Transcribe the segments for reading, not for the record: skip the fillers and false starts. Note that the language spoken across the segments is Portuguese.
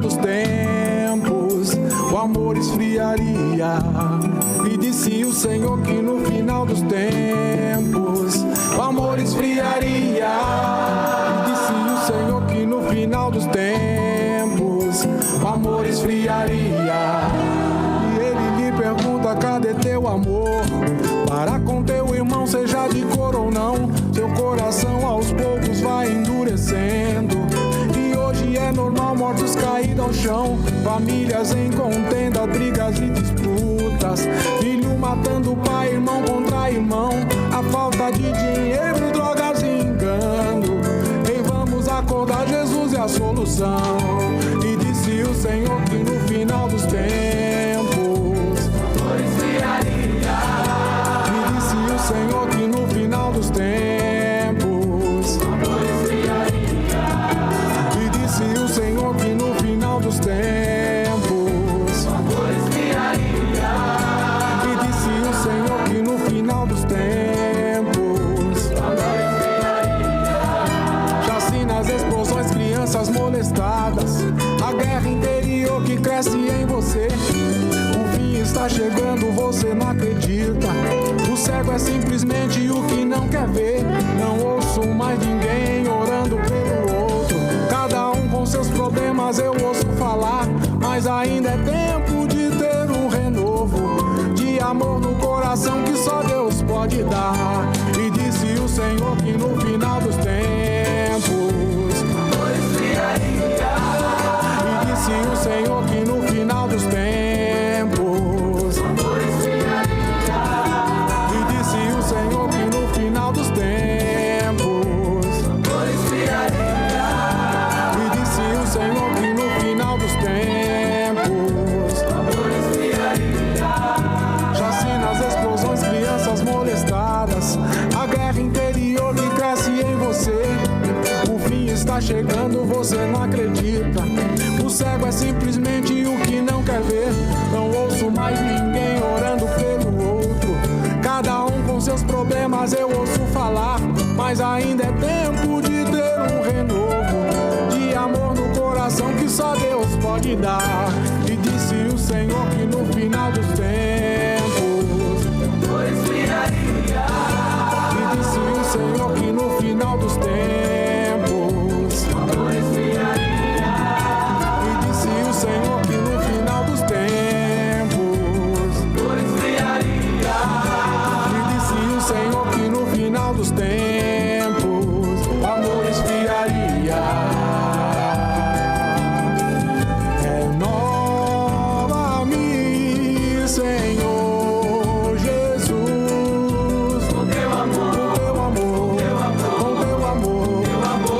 dos tempos o amor esfriaria. E disse o Senhor que no final dos tempos o amor esfriaria. E disse o Senhor que no final dos tempos o amor esfriaria. E ele lhe pergunta: cadê teu amor? Para com teu irmão, seja de cor ou não, seu coração aos poucos vai endurecendo. E hoje é normal mortos caídos ao chão, famílias em contenda, brigas e disputas, filho matando pai, irmão contra irmão, a falta de dinheiro, drogas e engano. Ei, vamos acordar, Jesus é a solução. E disse o Senhor que no final dos tempos Senhor que no final dos tempos e disse o Senhor que no final dos tempos e disse o Senhor que no final dos tempos chacinas, explosões, crianças molestadas, a guerra interior que cresce em você. O fim está chegando, você não acredita. O cego é simplesmente o que não quer ver. Não ouço mais ninguém orando pelo outro. Cada um com seus problemas eu ouço falar. Mas ainda é tempo de ter um renovo de amor no coração que só Deus pode dar. E disse o Senhor que no final dos tempos e disse o Senhor que no final dos tempos chegando, você não acredita. O cego é simplesmente o que não quer ver. Não ouço mais ninguém orando pelo outro. Cada um com seus problemas eu ouço falar. Mas ainda é tempo de ter um renovo de amor no coração que só Deus pode dar. E disse o Senhor que no final dos tempos e disse o Senhor que no final dos tempos Senhor que no final dos tempos e disse o Senhor que no final dos tempos o amor esfriaria. Renova-me, Senhor Jesus, com teu amor, com teu amor, com teu amor, teu amor.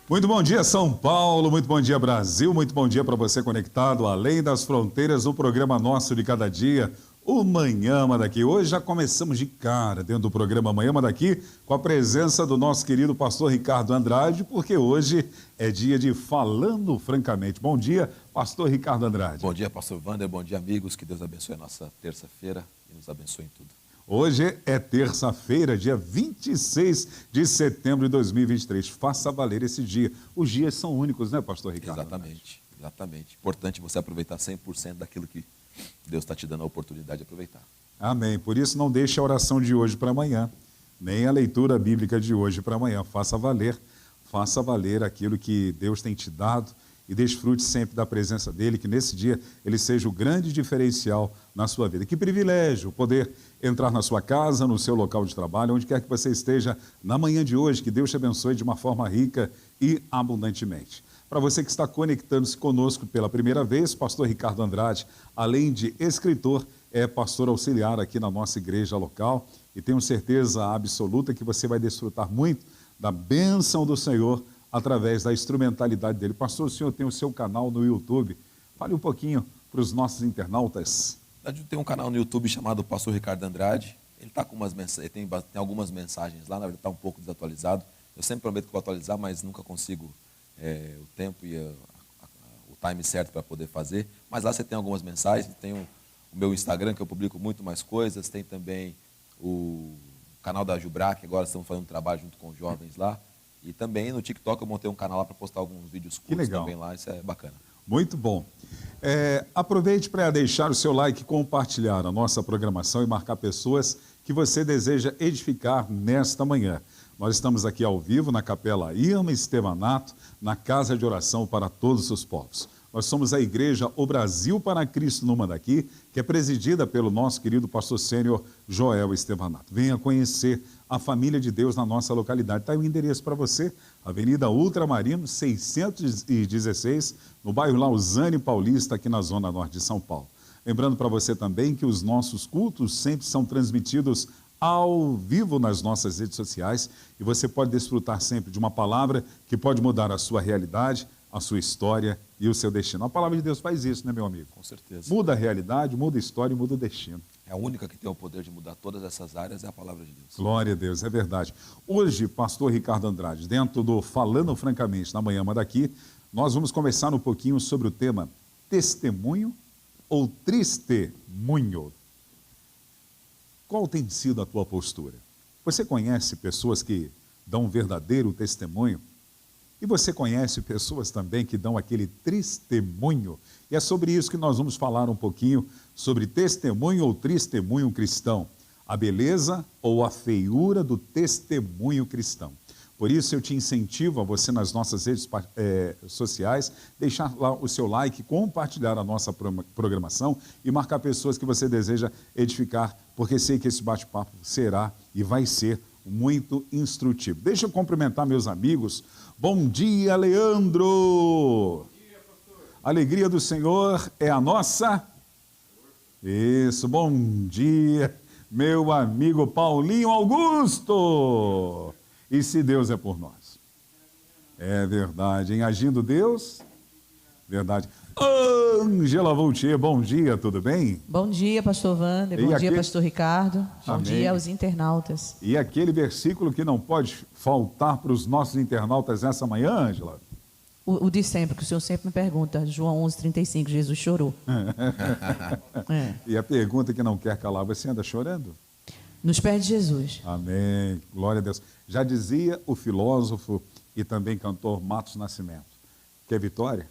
Muito bom dia, São Paulo, muito bom dia, Brasil, muito bom dia para você conectado além das fronteiras, o programa nosso de cada dia, o Manhã Daqui. Hoje já começamos de cara dentro do programa Manhã Daqui com a presença do nosso querido pastor Ricardo Andrade, porque hoje é dia de Falando Francamente. Bom dia, pastor Ricardo Andrade. Bom dia, pastor Wander, bom dia, amigos, que Deus abençoe a nossa terça-feira e nos abençoe em tudo. Hoje é terça-feira, dia 26 de setembro de 2023. Faça valer esse dia. Os dias são únicos, né, pastor Ricardo? Exatamente, exatamente. Importante você aproveitar 100% daquilo que Deus está te dando a oportunidade de aproveitar. Amém. Por isso, não deixe a oração de hoje para amanhã, nem a leitura bíblica de hoje para amanhã. Faça valer aquilo que Deus tem te dado e desfrute sempre da presença dele, que nesse dia ele seja o grande diferencial na sua vida. Que privilégio poder entrar na sua casa, no seu local de trabalho, onde quer que você esteja na manhã de hoje, que Deus te abençoe de uma forma rica e abundantemente. Para você que está conectando-se conosco pela primeira vez, pastor Ricardo Andrade, além de escritor, é pastor auxiliar aqui na nossa igreja local e tenho certeza absoluta que você vai desfrutar muito da bênção do Senhor através da instrumentalidade dele. Pastor, o senhor tem o seu canal no YouTube. Fale um pouquinho para os nossos internautas. Tem um canal no YouTube chamado Pastor Ricardo Andrade. Ele está com tem algumas mensagens lá, na verdade está um pouco desatualizado. Eu sempre prometo que vou atualizar, mas nunca consigo o tempo e o time certo para poder fazer. Mas lá você tem algumas mensagens, tem o meu Instagram, que eu publico muito mais coisas, tem também o canal da Jubra, que agora estamos fazendo um trabalho junto com os jovens lá. E também no TikTok eu montei um canal lá para postar alguns vídeos curtos também lá, isso é bacana. Muito bom. Aproveite para deixar o seu like, compartilhar a nossa programação e marcar pessoas que você deseja edificar nesta manhã. Nós estamos aqui ao vivo na Capela Irma Estevanato, na Casa de Oração para Todos os Povos. Nós somos a Igreja O Brasil para Cristo no Mandaqui, que é presidida pelo nosso querido pastor sênior Joel Estevanato. Venha conhecer a família de Deus na nossa localidade. Está aí o endereço para você, Avenida Ultramarino, 616, no bairro Lausanne Paulista, aqui na Zona Norte de São Paulo. Lembrando para você também que os nossos cultos sempre são transmitidos ao vivo nas nossas redes sociais e você pode desfrutar sempre de uma palavra que pode mudar a sua realidade, a sua história e o seu destino. A palavra de Deus faz isso, né, meu amigo? Com certeza. Muda a realidade, muda a história e muda o destino. É a única que tem o poder de mudar todas essas áreas, é a palavra de Deus. Glória a Deus, é verdade. Hoje, pastor Ricardo Andrade, dentro do Falando Francamente, na manhã daqui, nós vamos conversar um pouquinho sobre o tema testemunho ou tristemunho. Qual tem sido a tua postura? Você conhece pessoas que dão um verdadeiro testemunho? E você conhece pessoas também que dão aquele tristemunho? E é sobre isso que nós vamos falar um pouquinho, sobre testemunho ou tristemunho cristão. A beleza ou a feiura do testemunho cristão. Por isso eu te incentivo a você nas nossas redes sociais, deixar lá o seu like, compartilhar a nossa programação e marcar pessoas que você deseja edificar, porque sei que esse bate-papo será e vai ser muito instrutivo. Deixa eu cumprimentar meus amigos. Bom dia, Leandro! Bom dia, pastor. A alegria do Senhor é a nossa? Isso, bom dia, meu amigo Paulinho Augusto! E se Deus é por nós? É verdade, hein? Agindo Deus? Verdade. Ângela Voltier, bom dia, tudo bem? Bom dia, pastor Wander, bom dia, pastor Ricardo, bom dia aos internautas. E aquele versículo que não pode faltar para os nossos internautas nessa manhã, Ângela? O de sempre, que o senhor sempre me pergunta, João 11:35, Jesus chorou. E a pergunta que não quer calar, você anda chorando? Nos pés de Jesus. Amém, glória a Deus. Já dizia o filósofo e também cantor Matos Nascimento, quer vitória?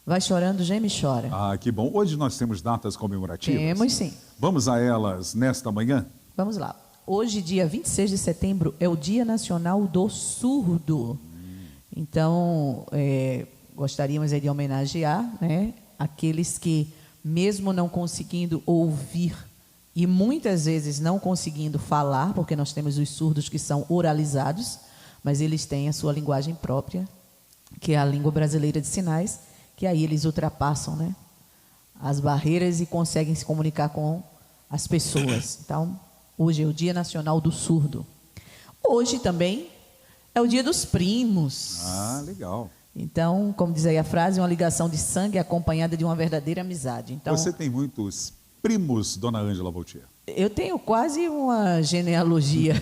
Vai chorando, geme e chora. Ah, que bom. Hoje nós temos datas comemorativas. Temos sim. Vamos a elas nesta manhã? Vamos lá. Hoje, dia 26 de setembro, é o Dia Nacional do Surdo. Então, gostaríamos de homenagear, né, aqueles que, mesmo não conseguindo ouvir e muitas vezes não conseguindo falar, porque nós temos os surdos que são oralizados, mas eles têm a sua linguagem própria, que é a língua brasileira de sinais, que aí eles ultrapassam, né, as barreiras e conseguem se comunicar com as pessoas. Então, hoje é o Dia Nacional do Surdo. Hoje também é o Dia dos Primos. Ah, legal. Então, como diz aí a frase, uma ligação de sangue acompanhada de uma verdadeira amizade. Então, você tem muitos primos, dona Ângela Voltier? Eu tenho quase uma genealogia.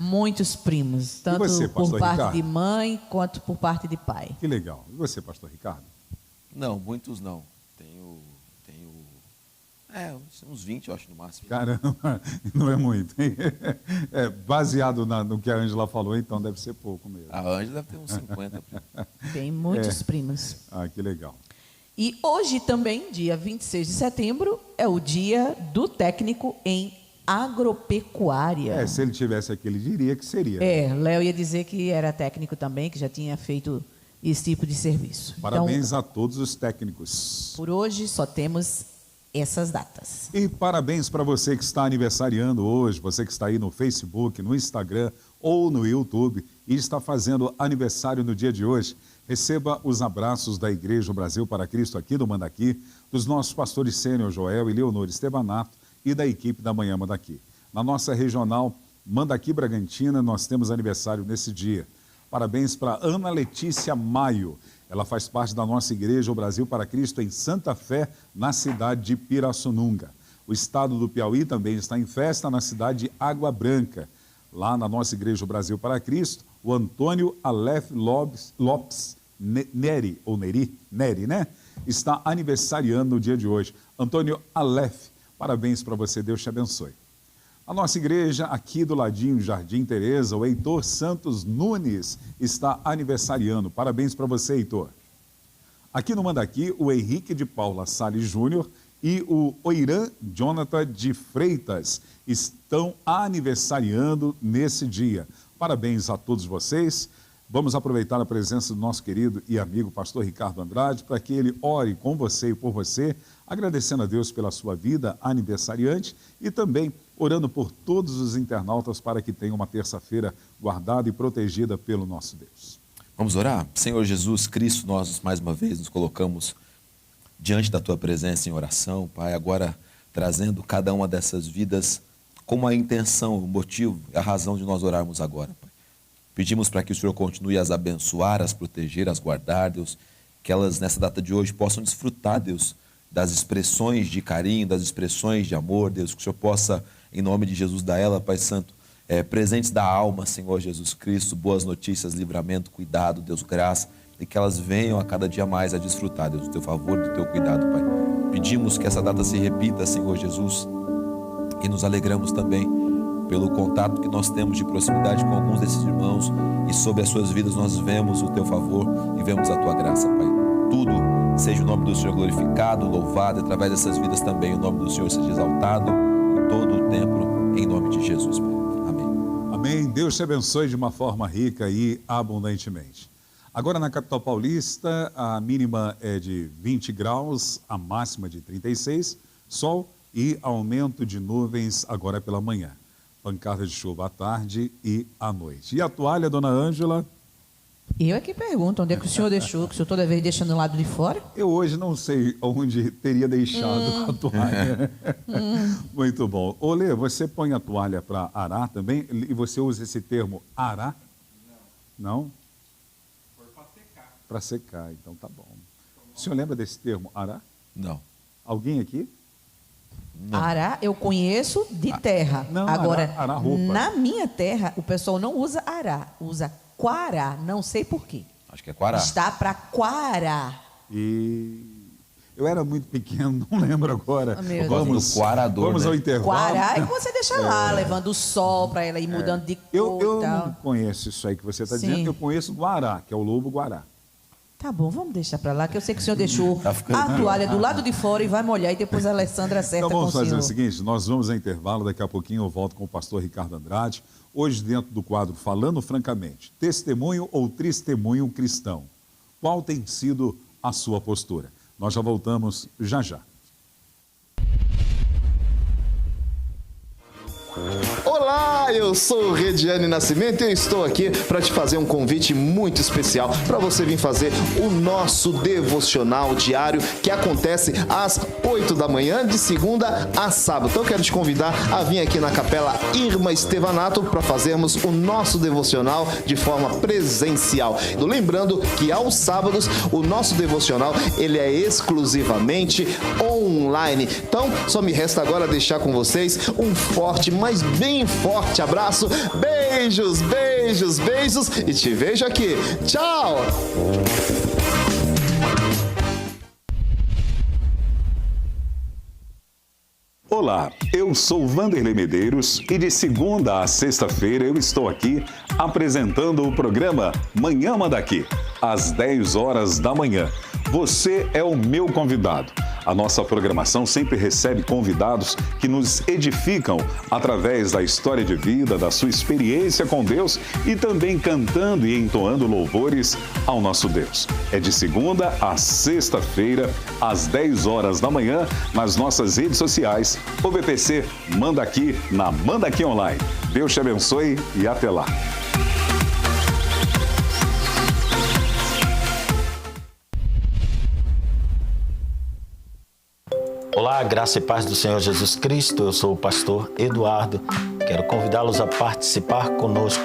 Muitos primos, tanto você, por parte Ricardo? de mãe quanto por parte de pai. Que legal. E você, pastor Ricardo? Não, muitos não. Tenho uns 20, eu acho, no máximo. Caramba, não é muito, hein? Baseado no que a Ângela falou, então deve ser pouco mesmo. A Ângela deve ter uns 50. Tem muitos primos. Ah, que legal. E hoje também, dia 26 de setembro, é o dia do técnico em agropecuária. Se ele tivesse aqui, ele diria que seria. Léo ia dizer que era técnico também, que já tinha feito esse tipo de serviço. Parabéns a todos os técnicos. Por hoje só temos essas datas. E parabéns para você que está aniversariando hoje, você que está aí no Facebook, no Instagram ou no YouTube e está fazendo aniversário no dia de hoje. Receba os abraços da Igreja Brasil para Cristo aqui do Mandaqui, dos nossos pastores Sênior Joel e Leonor Estevanato e da equipe da Manhã Mandaqui. Na nossa regional Mandaqui Bragantina, nós temos aniversário nesse dia. Parabéns para Ana Letícia Maio. Ela faz parte da nossa Igreja Brasil para Cristo em Santa Fé, na cidade de Pirassununga. O estado do Piauí também está em festa na cidade de Água Branca. Lá na nossa Igreja Brasil para Cristo, o Antônio Aleph Lopes Neri, ou Neri, né? Está aniversariando no dia de hoje. Antônio Aleph, parabéns para você, Deus te abençoe. A nossa igreja, aqui do ladinho, Jardim Teresa, o Heitor Santos Nunes está aniversariando. Parabéns para você, Heitor. Aqui no Mandaqui, o Henrique de Paula Salles Júnior e o Oirã Jonathan de Freitas estão aniversariando nesse dia. Parabéns a todos vocês. Vamos aproveitar a presença do nosso querido e amigo pastor Ricardo Andrade para que ele ore com você e por você, agradecendo a Deus pela sua vida aniversariante e também orando por todos os internautas para que tenham uma terça-feira guardada e protegida pelo nosso Deus. Vamos orar? Senhor Jesus Cristo, nós mais uma vez nos colocamos diante da Tua presença em oração, Pai, agora trazendo cada uma dessas vidas como a intenção, o motivo, a razão de nós orarmos agora, Pai. Pedimos para que o Senhor continue a as abençoar, as proteger, as guardar, Deus, que elas nessa data de hoje possam desfrutar, Deus, das expressões de carinho, das expressões de amor, Deus, que o Senhor possa, em nome de Jesus, dar a ela, Pai Santo, presentes da alma, Senhor Jesus Cristo, boas notícias, livramento, cuidado, Deus, graça, e que elas venham a cada dia mais a desfrutar, Deus, do Teu favor, do Teu cuidado, Pai. Pedimos que essa data se repita, Senhor Jesus, e nos alegramos também pelo contato que nós temos de proximidade com alguns desses irmãos, e sobre as suas vidas nós vemos o Teu favor e vemos a Tua graça, Pai. Tudo seja o nome do Senhor glorificado, louvado, através dessas vidas também o nome do Senhor seja exaltado em todo o tempo, em nome de Jesus, Pai. Amém. Amém. Deus te abençoe de uma forma rica e abundantemente. Agora na capital paulista, a mínima é de 20 graus, a máxima de 36, sol e aumento de nuvens agora pela manhã. Pancada de chuva à tarde e à noite. E a toalha, dona Ângela? Eu é que pergunto, onde é que o senhor deixou? Que o senhor toda vez deixa no lado de fora? Eu hoje não sei onde teria deixado a toalha. Muito bom. Olê, você põe a toalha para arar também? E você usa esse termo arar? Não? Foi para secar. Para secar, então tá bom. O senhor lembra desse termo arar? Não. Alguém aqui? Não. Arar eu conheço de terra. Não, agora, arar roupa. na minha terra, o pessoal não usa arar, usa quarar, não sei por quê. Acho que é quará. Está para quarar. E eu era muito pequeno, não lembro agora. Oh, meu Vamos, do quarador, vamos né? ao intervalo. Quarar é que você deixa lá, levando o sol para ela ir mudando de cor Eu e tal. não conheço isso aí que você está Sim. dizendo. Eu conheço guará, que é o lobo guará. Tá bom, vamos deixar para lá, que eu sei que o senhor deixou Tá ficando a toalha do lado de fora e vai molhar, e depois a Alessandra acerta Então com o vamos fazer senhor. o seguinte, nós vamos ao intervalo, daqui a pouquinho eu volto com o pastor Ricardo Andrade, hoje dentro do quadro Falando Francamente, testemunho ou testemunho cristão? Qual tem sido a sua postura? Nós já voltamos já já. Olá, eu sou o Rediane Nascimento e eu estou aqui para te fazer um convite muito especial para você vir fazer o nosso devocional diário que acontece às 8 da manhã, de segunda a sábado. Então eu quero te convidar a vir aqui na Capela Irma Estevanato para fazermos o nosso devocional de forma presencial. Lembrando que aos sábados o nosso devocional ele é exclusivamente online. Então só me resta agora deixar com vocês um forte, mas bem forte abraço. Beijos, beijos, beijos e te vejo aqui. Tchau! Olá, eu sou Vanderlei Medeiros e de segunda a sexta-feira eu estou aqui apresentando o programa Manhã Mandaqui, às 10 horas da manhã. Você é o meu convidado. A nossa programação sempre recebe convidados que nos edificam através da história de vida, da sua experiência com Deus e também cantando e entoando louvores ao nosso Deus. É de segunda a sexta-feira, às 10 horas da manhã, nas nossas redes sociais, o BPC Mandaqui na Mandaqui Online. Deus te abençoe e até lá. Olá, graça e paz do Senhor Jesus Cristo. Eu sou o pastor Eduardo. Quero convidá-los a participar conosco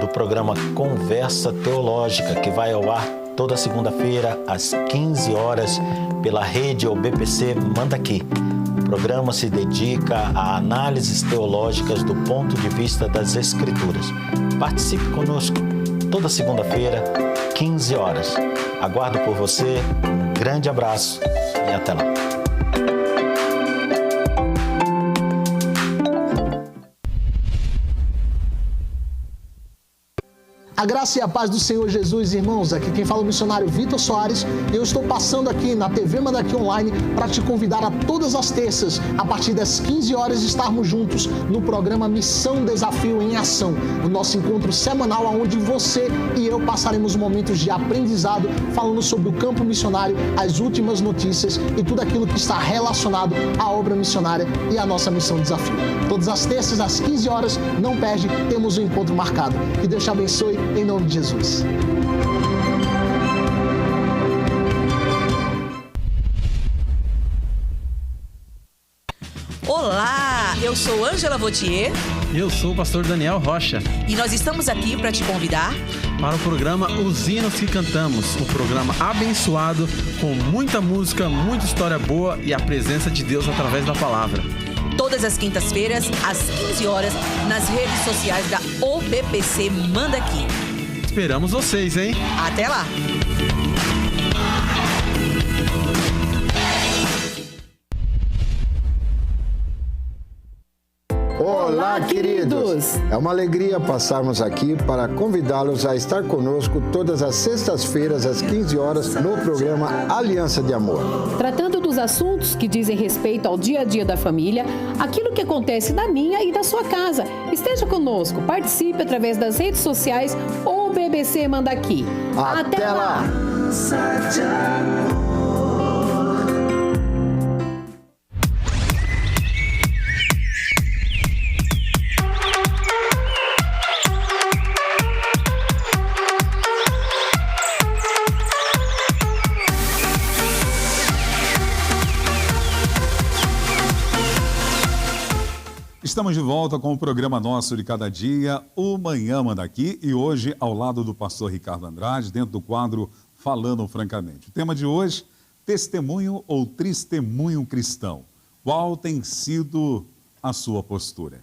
do programa Conversa Teológica, que vai ao ar toda segunda-feira às 15 horas pela rede OBPC Manda Aqui. O programa se dedica a análises teológicas do ponto de vista das Escrituras. Participe conosco toda segunda-feira, 15 horas. Aguardo por você. Um grande abraço e até lá. A graça e a paz do Senhor Jesus, irmãos. Aqui quem fala é o missionário Vitor Soares. E eu estou passando aqui na TV Manda Aqui Online para te convidar a todas as terças, a partir das 15 horas, estarmos juntos no programa Missão Desafio em Ação. O nosso encontro semanal onde você e eu passaremos momentos de aprendizado, falando sobre o campo missionário, as últimas notícias e tudo aquilo que está relacionado à obra missionária e à nossa Missão Desafio. Todas as terças, às 15 horas, não perde, temos um encontro marcado. Que Deus te abençoe. Em nome de Jesus. Olá, eu sou Ângela Vautier. Eu sou o pastor Daniel Rocha. E nós estamos aqui para te convidar para o programa Os Hinos que Cantamos, um programa abençoado com muita música, muita história boa e a presença de Deus através da palavra. Todas as quintas-feiras, às 15 horas, nas redes sociais da OBPC Manda Aqui. Esperamos vocês, hein? Até lá! Olá, queridos! É uma alegria passarmos aqui para convidá-los a estar conosco todas as sextas-feiras, às 15 horas, no programa Aliança de Amor. Tratando dos assuntos que dizem respeito ao dia a dia da família, aquilo que acontece na minha e da sua casa. Esteja conosco, participe através das redes sociais ou o BBC Manda Aqui. Até lá! Estamos de volta com o programa nosso de cada dia, o Manhã Manda Aqui, e hoje ao lado do pastor Ricardo Andrade, dentro do quadro Falando Francamente. O tema de hoje, testemunho ou testemunho cristão. Qual tem sido a sua postura?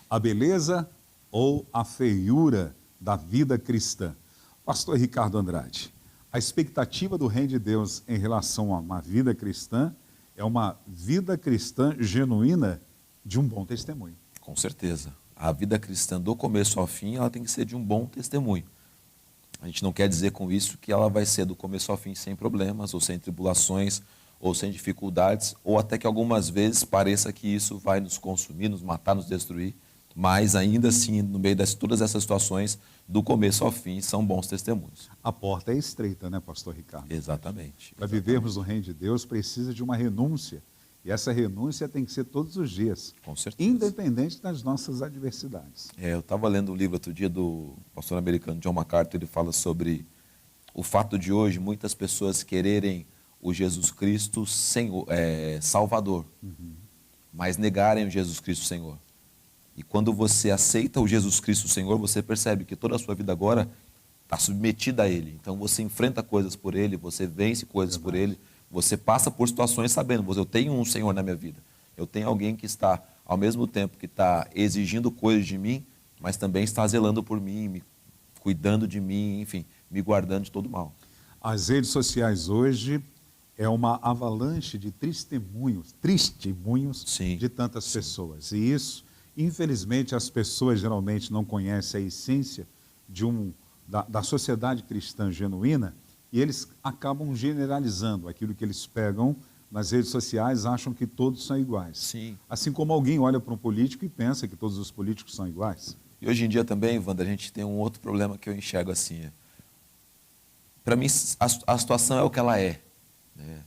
A beleza ou a feiura da vida cristã? Pastor Ricardo Andrade, a expectativa do Reino de Deus em relação a uma vida cristã é uma vida cristã genuína de um bom testemunho. Com certeza. A vida cristã, do começo ao fim, ela tem que ser de um bom testemunho. A gente não quer dizer com isso que ela vai ser do começo ao fim sem problemas, ou sem tribulações, ou sem dificuldades, ou até que algumas vezes pareça que isso vai nos consumir, nos matar, nos destruir, mas ainda assim, no meio de todas essas situações, do começo ao fim, são bons testemunhos. A porta é estreita, né, pastor Ricardo? Exatamente. Para vivermos no Reino de Deus, precisa de uma renúncia. E essa renúncia tem que ser todos os dias, com certeza, independente das nossas adversidades. Eu estava lendo um livro outro dia do pastor americano John MacArthur. Ele fala sobre o fato de hoje muitas pessoas quererem o Jesus Cristo Salvador, mas negarem o Jesus Cristo Senhor. E quando você aceita o Jesus Cristo Senhor, você percebe que toda a sua vida agora está submetida a Ele. Então você enfrenta coisas por Ele, você vence coisas por Ele. Você passa por situações sabendo, eu tenho um Senhor na minha vida. Eu tenho alguém que está, ao mesmo tempo que está exigindo coisas de mim, mas também está zelando por mim, me cuidando de mim, enfim, me guardando de todo mal. As redes sociais hoje é uma avalanche de testemunhos Sim. de tantas pessoas. E isso, infelizmente, as pessoas geralmente não conhecem a essência da sociedade cristã genuína, e eles acabam generalizando aquilo que eles pegam nas redes sociais, acham que todos são iguais. Sim. Assim como alguém olha para um político e pensa que todos os políticos são iguais. E hoje em dia também, Wander, a gente tem um outro problema que eu enxergo assim. Para mim, a situação é o que ela é. Né?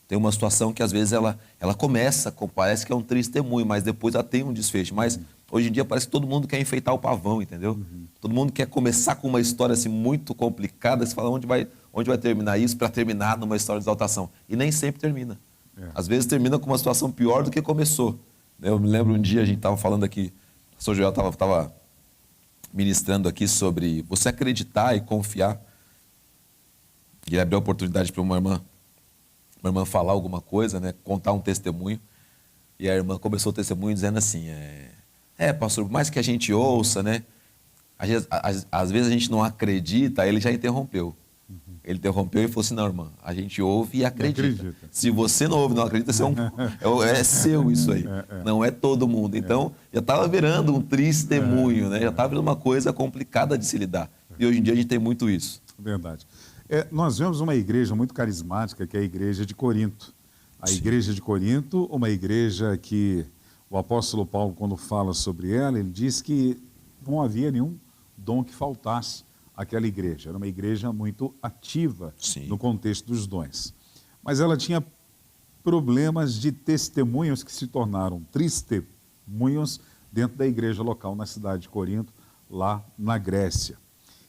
Tem uma situação que às vezes ela começa, parece que é um testemunho, mas depois ela tem um desfecho. Mas hoje em dia parece que todo mundo quer enfeitar o pavão, entendeu? Todo mundo quer começar com uma história assim, muito complicada, você fala onde vai terminar isso para terminar numa história de exaltação. E nem sempre termina. Às vezes termina com uma situação pior do que começou. Eu me lembro um dia, a gente estava falando aqui, o pastor Joel estava ministrando aqui sobre você acreditar e confiar. E ele abriu a oportunidade para uma irmã falar alguma coisa, né, contar um testemunho. E a irmã começou o testemunho dizendo assim, pastor, por mais que a gente ouça, né, às vezes a gente não acredita, aí ele já interrompeu. Ele interrompeu e falou assim, não, irmã, a gente ouve e acredita. Se você não ouve e não acredita, é seu isso aí. Não é todo mundo. Então, já estava virando um testemunho, né? Já estava virando uma coisa complicada de se lidar. E hoje em dia a gente tem muito isso. Verdade. Nós vemos uma igreja muito carismática, que é a igreja de Corinto. A igreja de Corinto, uma igreja que o apóstolo Paulo, quando fala sobre ela, ele diz que não havia nenhum dom que faltasse àquela igreja. Era uma igreja muito ativa no contexto dos dons. Mas ela tinha problemas de testemunhos que se tornaram testemunhos dentro da igreja local na cidade de Corinto, lá na Grécia.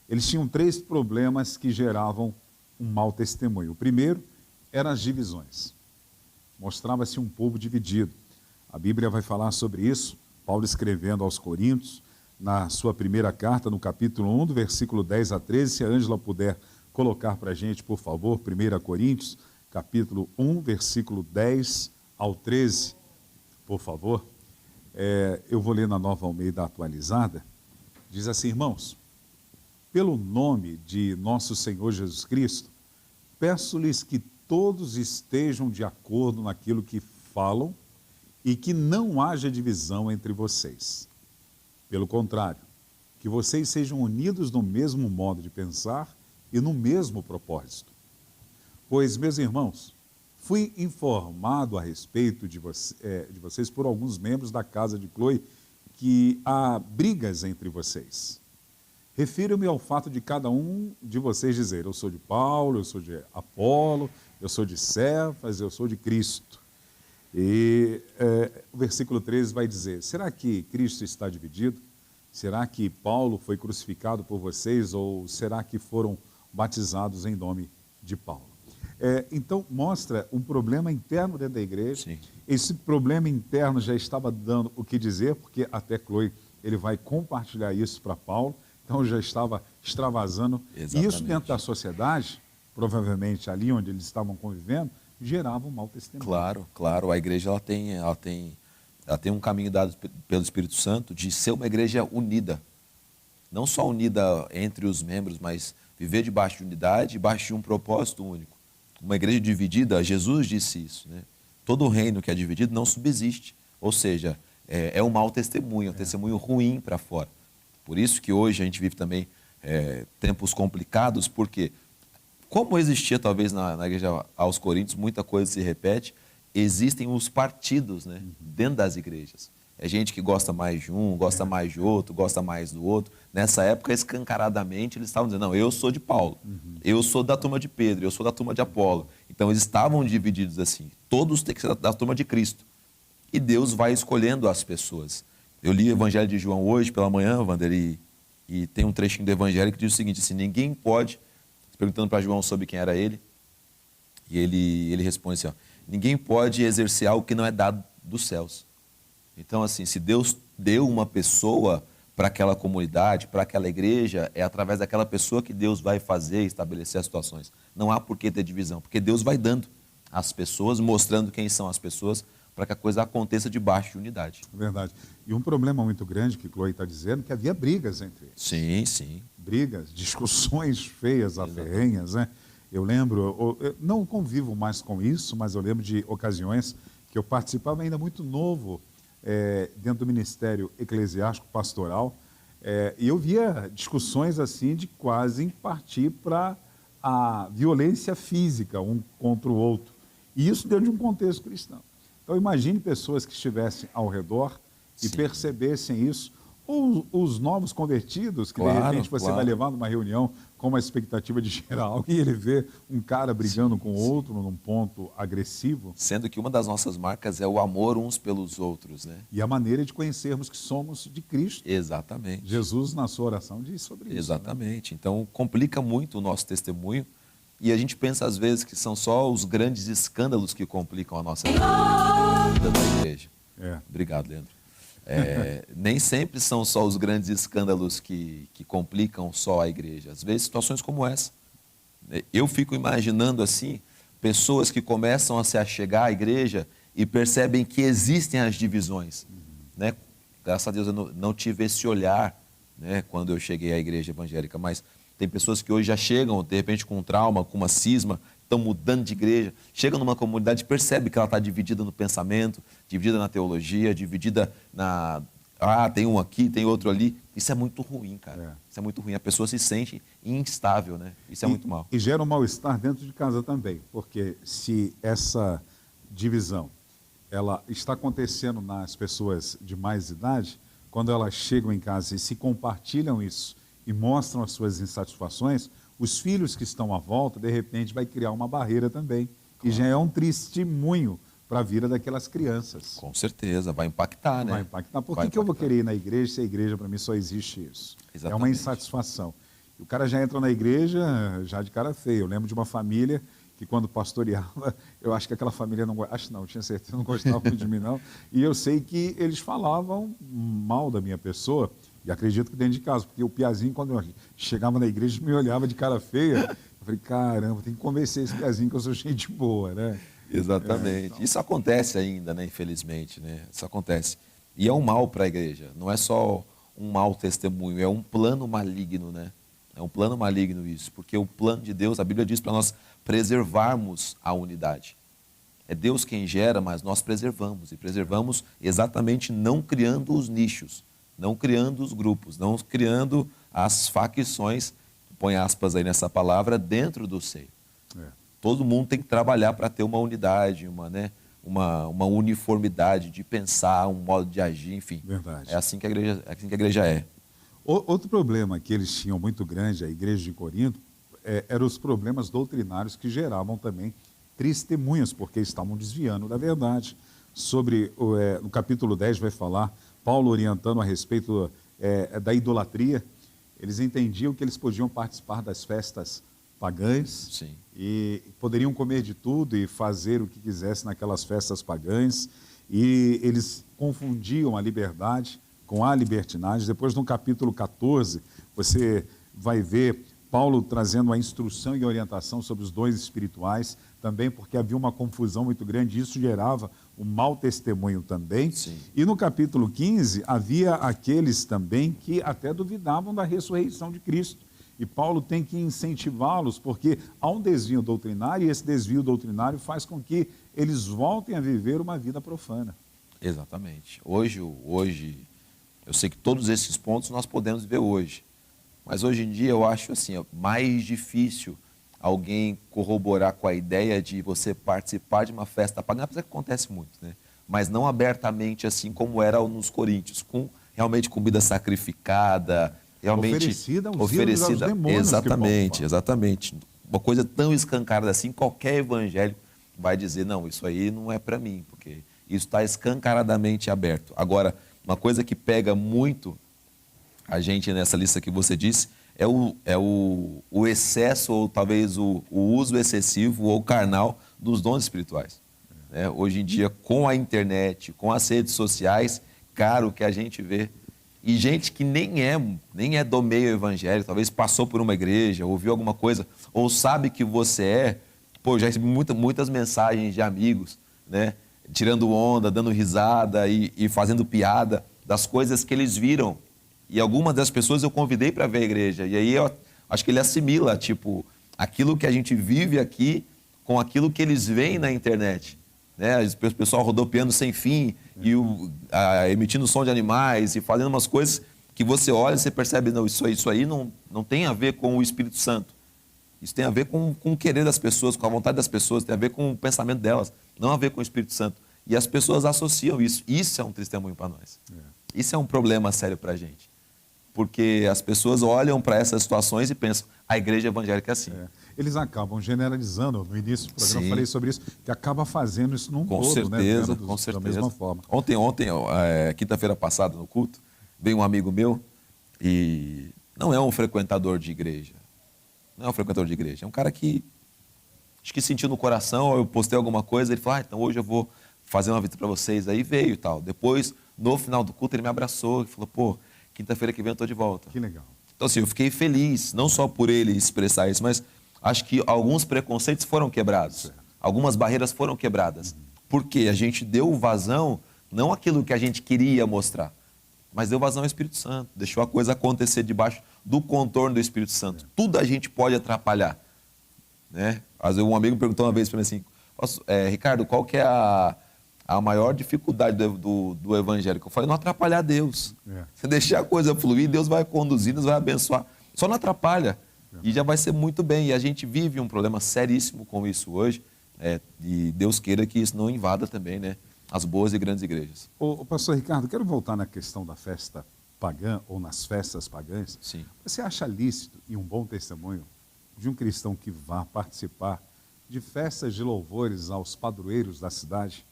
Eles tinham 3 problemas que geravam um mau testemunho. O primeiro eram as divisões. Mostrava-se um povo dividido. A Bíblia vai falar sobre isso, Paulo escrevendo aos Coríntios, na sua primeira carta, no capítulo 1, do versículo 10 a 13, se a Ângela puder colocar para a gente, por favor, 1 Coríntios, capítulo 1, versículo 10 ao 13, por favor. Eu vou ler na Nova Almeida Atualizada. Diz assim, irmãos, pelo nome de nosso Senhor Jesus Cristo, peço-lhes que todos estejam de acordo naquilo que falam e que não haja divisão entre vocês. Pelo contrário, que vocês sejam unidos no mesmo modo de pensar e no mesmo propósito. Pois, meus irmãos, fui informado a respeito de vocês por alguns membros da casa de Cloe que há brigas entre vocês. Refiro-me ao fato de cada um de vocês dizer, eu sou de Paulo, eu sou de Apolo, eu sou de Cefas, eu sou de Cristo. E o versículo 13 vai dizer, será que Cristo está dividido? Será que Paulo foi crucificado por vocês ou será que foram batizados em nome de Paulo? Então, mostra um problema interno dentro da igreja. Sim. Esse problema interno já estava dando o que dizer, porque até Cloe, ele vai compartilhar isso para Paulo, então já estava extravasando. Exatamente. E isso dentro da sociedade, provavelmente ali onde eles estavam convivendo, gerava um mau testemunho. Claro. A igreja ela tem um caminho dado pelo Espírito Santo de ser uma igreja unida. Não só unida entre os membros, mas viver debaixo de unidade, debaixo de um propósito único. Uma igreja dividida, Jesus disse isso, né? Todo reino que é dividido não subsiste. Ou seja, é um mau testemunho, um testemunho ruim para fora. Por isso que hoje a gente vive também tempos complicados, porque como existia talvez na igreja aos Coríntios, muita coisa se repete, existem os partidos, né, dentro das igrejas. É gente que gosta mais de um, gosta mais de outro, gosta mais do outro. Nessa época, escancaradamente, eles estavam dizendo, não, eu sou de Paulo, eu sou da turma de Pedro, eu sou da turma de Apolo. Então, eles estavam divididos assim. Todos têm que ser da turma de Cristo. E Deus vai escolhendo as pessoas. Eu li o Evangelho de João hoje pela manhã, Wander, e tem um trechinho do Evangelho que diz o seguinte, assim, ninguém pode, perguntando para João sobre quem era ele, e ele responde assim, ó, ninguém pode exercer algo que não é dado dos céus. Então, assim, se Deus deu uma pessoa para aquela comunidade, para aquela igreja, é através daquela pessoa que Deus vai fazer, estabelecer as situações. Não há por que ter divisão, porque Deus vai dando às pessoas, mostrando quem são as pessoas, para que a coisa aconteça debaixo de unidade. Verdade. E um problema muito grande que Cloe está dizendo, que havia brigas entre eles. Sim. Brigas, discussões feias, aferrenhas, né? Eu lembro, eu não convivo mais com isso, mas eu lembro de ocasiões que eu participava ainda muito novo, dentro do ministério eclesiástico pastoral, e eu via discussões assim de quase partir para a violência física um contra o outro. E isso dentro de um contexto cristão. Então imagine pessoas que estivessem ao redor e percebessem isso, ou os novos convertidos, que de repente você vai levar numa reunião com uma expectativa de gerar algo e ele vê um cara brigando com o outro num ponto agressivo. Sendo que uma das nossas marcas é o amor uns pelos outros, né? E a maneira de conhecermos que somos de Cristo. Exatamente. Jesus, na sua oração, diz sobre isso. Exatamente. Né? Então, complica muito o nosso testemunho E a gente pensa às vezes que são só os grandes escândalos que complicam a nossa vida da igreja. Obrigado, Leandro. Nem sempre são só os grandes escândalos que complicam só a igreja. Às vezes situações como essa. Eu fico imaginando assim, pessoas que começam a se achegar à igreja e percebem que existem as divisões. Né? Graças a Deus eu não tive esse olhar, né, quando eu cheguei à igreja evangélica, mas tem pessoas que hoje já chegam, de repente, com um trauma, com uma cisma, estão mudando de igreja, chegam numa comunidade e percebem que ela está dividida no pensamento, dividida na teologia, dividida na... tem um aqui, tem outro ali. Isso é muito ruim, cara. Isso é muito ruim. A pessoa se sente instável, né? Isso é muito mal. E gera um mal-estar dentro de casa também, porque se essa divisão ela está acontecendo nas pessoas de mais idade, quando elas chegam em casa e se compartilham isso e mostram as suas insatisfações, os filhos que estão à volta, de repente, vai criar uma barreira também. Claro. E já é um testemunho para a vida daquelas crianças. Com certeza, vai impactar, né? Vai impactar. Por que eu vou querer ir na igreja se a igreja para mim só existe isso? Exatamente. É uma insatisfação. O cara já entra na igreja já de cara feia. Eu lembro de uma família que quando pastoreava, eu acho que aquela família não gostava, acho não, tinha certeza, não gostava muito de mim não, e eu sei que eles falavam mal da minha pessoa, e acredito que dentro de casa, porque o Piazinho, quando eu chegava na igreja, me olhava de cara feia, eu falei, caramba, tem que convencer esse Piazinho que eu sou gente boa, né? Exatamente. Então... Isso acontece ainda, né, infelizmente, né? Isso acontece. E é um mal para a igreja, não é só um mau testemunho, é um plano maligno, né? É um plano maligno isso, porque o plano de Deus, a Bíblia diz para nós preservarmos a unidade. É Deus quem gera, mas nós preservamos, e preservamos exatamente não criando os nichos, não criando os grupos, não criando as facções, põe aspas aí nessa palavra, dentro do seio. Todo mundo tem que trabalhar para ter uma unidade, uma uniformidade de pensar, um modo de agir, enfim. Verdade. É assim que a igreja é. Outro problema que eles tinham muito grande, a igreja de Corinto, eram os problemas doutrinários que geravam também testemunhas, porque estavam desviando da verdade. No capítulo 10 vai falar, Paulo orientando a respeito da idolatria. Eles entendiam que eles podiam participar das festas pagãs. Sim. E poderiam comer de tudo e fazer o que quisessem naquelas festas pagãs. E eles confundiam a liberdade com a libertinagem. Depois, no capítulo 14, você vai ver Paulo trazendo a instrução e a orientação sobre os dons espirituais, também porque havia uma confusão muito grande, isso gerava um mau testemunho também. Sim. E no capítulo 15, havia aqueles também que até duvidavam da ressurreição de Cristo. E Paulo tem que incentivá-los, porque há um desvio doutrinário, e esse desvio doutrinário faz com que eles voltem a viver uma vida profana. Exatamente. Hoje, eu sei que todos esses pontos nós podemos ver hoje. Mas hoje em dia eu acho assim, mais difícil alguém corroborar com a ideia de você participar de uma festa pagã, apesar que acontece muito, né? Mas não abertamente assim como era nos Coríntios, com realmente comida sacrificada, realmente oferecida aos demônios. Exatamente. Uma coisa tão escancarada assim, qualquer evangélico vai dizer, não, isso aí não é para mim, porque isso está escancaradamente aberto. Agora, uma coisa que pega muito a gente nessa lista que você disse é o excesso ou talvez o uso excessivo ou carnal dos dons espirituais. Hoje em dia, com a internet, com as redes sociais, cara, o que a gente vê. E gente que nem é do meio evangélico, talvez passou por uma igreja, ouviu alguma coisa, ou sabe que você é. Pô, já recebi muitas mensagens de amigos, né? Tirando onda, dando risada e fazendo piada das coisas que eles viram. E algumas das pessoas eu convidei para ver a igreja. E aí eu acho que ele assimila, tipo, aquilo que a gente vive aqui com aquilo que eles veem na internet. Né? O pessoal rodopiando sem fim e emitindo som de animais e fazendo umas coisas que você olha e você percebe, não, isso aí não tem a ver com o Espírito Santo. Isso tem a ver com o querer das pessoas, com a vontade das pessoas, tem a ver com o pensamento delas, não a ver com o Espírito Santo. E as pessoas associam isso. Isso é um testemunho para nós. Isso é um problema sério para a gente. Porque as pessoas olham para essas situações e pensam, a igreja evangélica é assim. Eles acabam generalizando, no início do programa eu falei sobre isso, que acaba fazendo isso num todo, certeza, né? Com certeza. Da mesma forma. Ontem, quinta-feira passada, no culto, veio um amigo meu e não é um frequentador de igreja. Não é um frequentador de igreja, é um cara que acho que sentiu no coração, eu postei alguma coisa, ele falou, então hoje eu vou fazer uma visita para vocês, aí veio e tal. Depois, no final do culto, ele me abraçou e falou, pô, quinta-feira que vem eu tô de volta. Que legal. Então assim, eu fiquei feliz, não só por ele expressar isso, mas acho que alguns preconceitos foram quebrados, algumas barreiras foram quebradas, porque a gente deu vazão, não aquilo que a gente queria mostrar, mas deu vazão ao Espírito Santo, deixou a coisa acontecer debaixo do contorno do Espírito Santo. Tudo a gente pode atrapalhar, né? Às vezes um amigo perguntou uma vez para mim assim, Ricardo, qual que é a maior dificuldade do evangélico? Eu falei, não atrapalhar Deus. Você deixar a coisa fluir, Deus vai conduzir, Deus vai abençoar. Só não atrapalha. E já vai ser muito bem. E a gente vive um problema seríssimo com isso hoje. E Deus queira que isso não invada também, né, as boas e grandes igrejas. Ô, pastor Ricardo, quero voltar na questão da festa pagã, ou nas festas pagãs. Sim. Você acha lícito e um bom testemunho de um cristão que vá participar de festas de louvores aos padroeiros da cidade?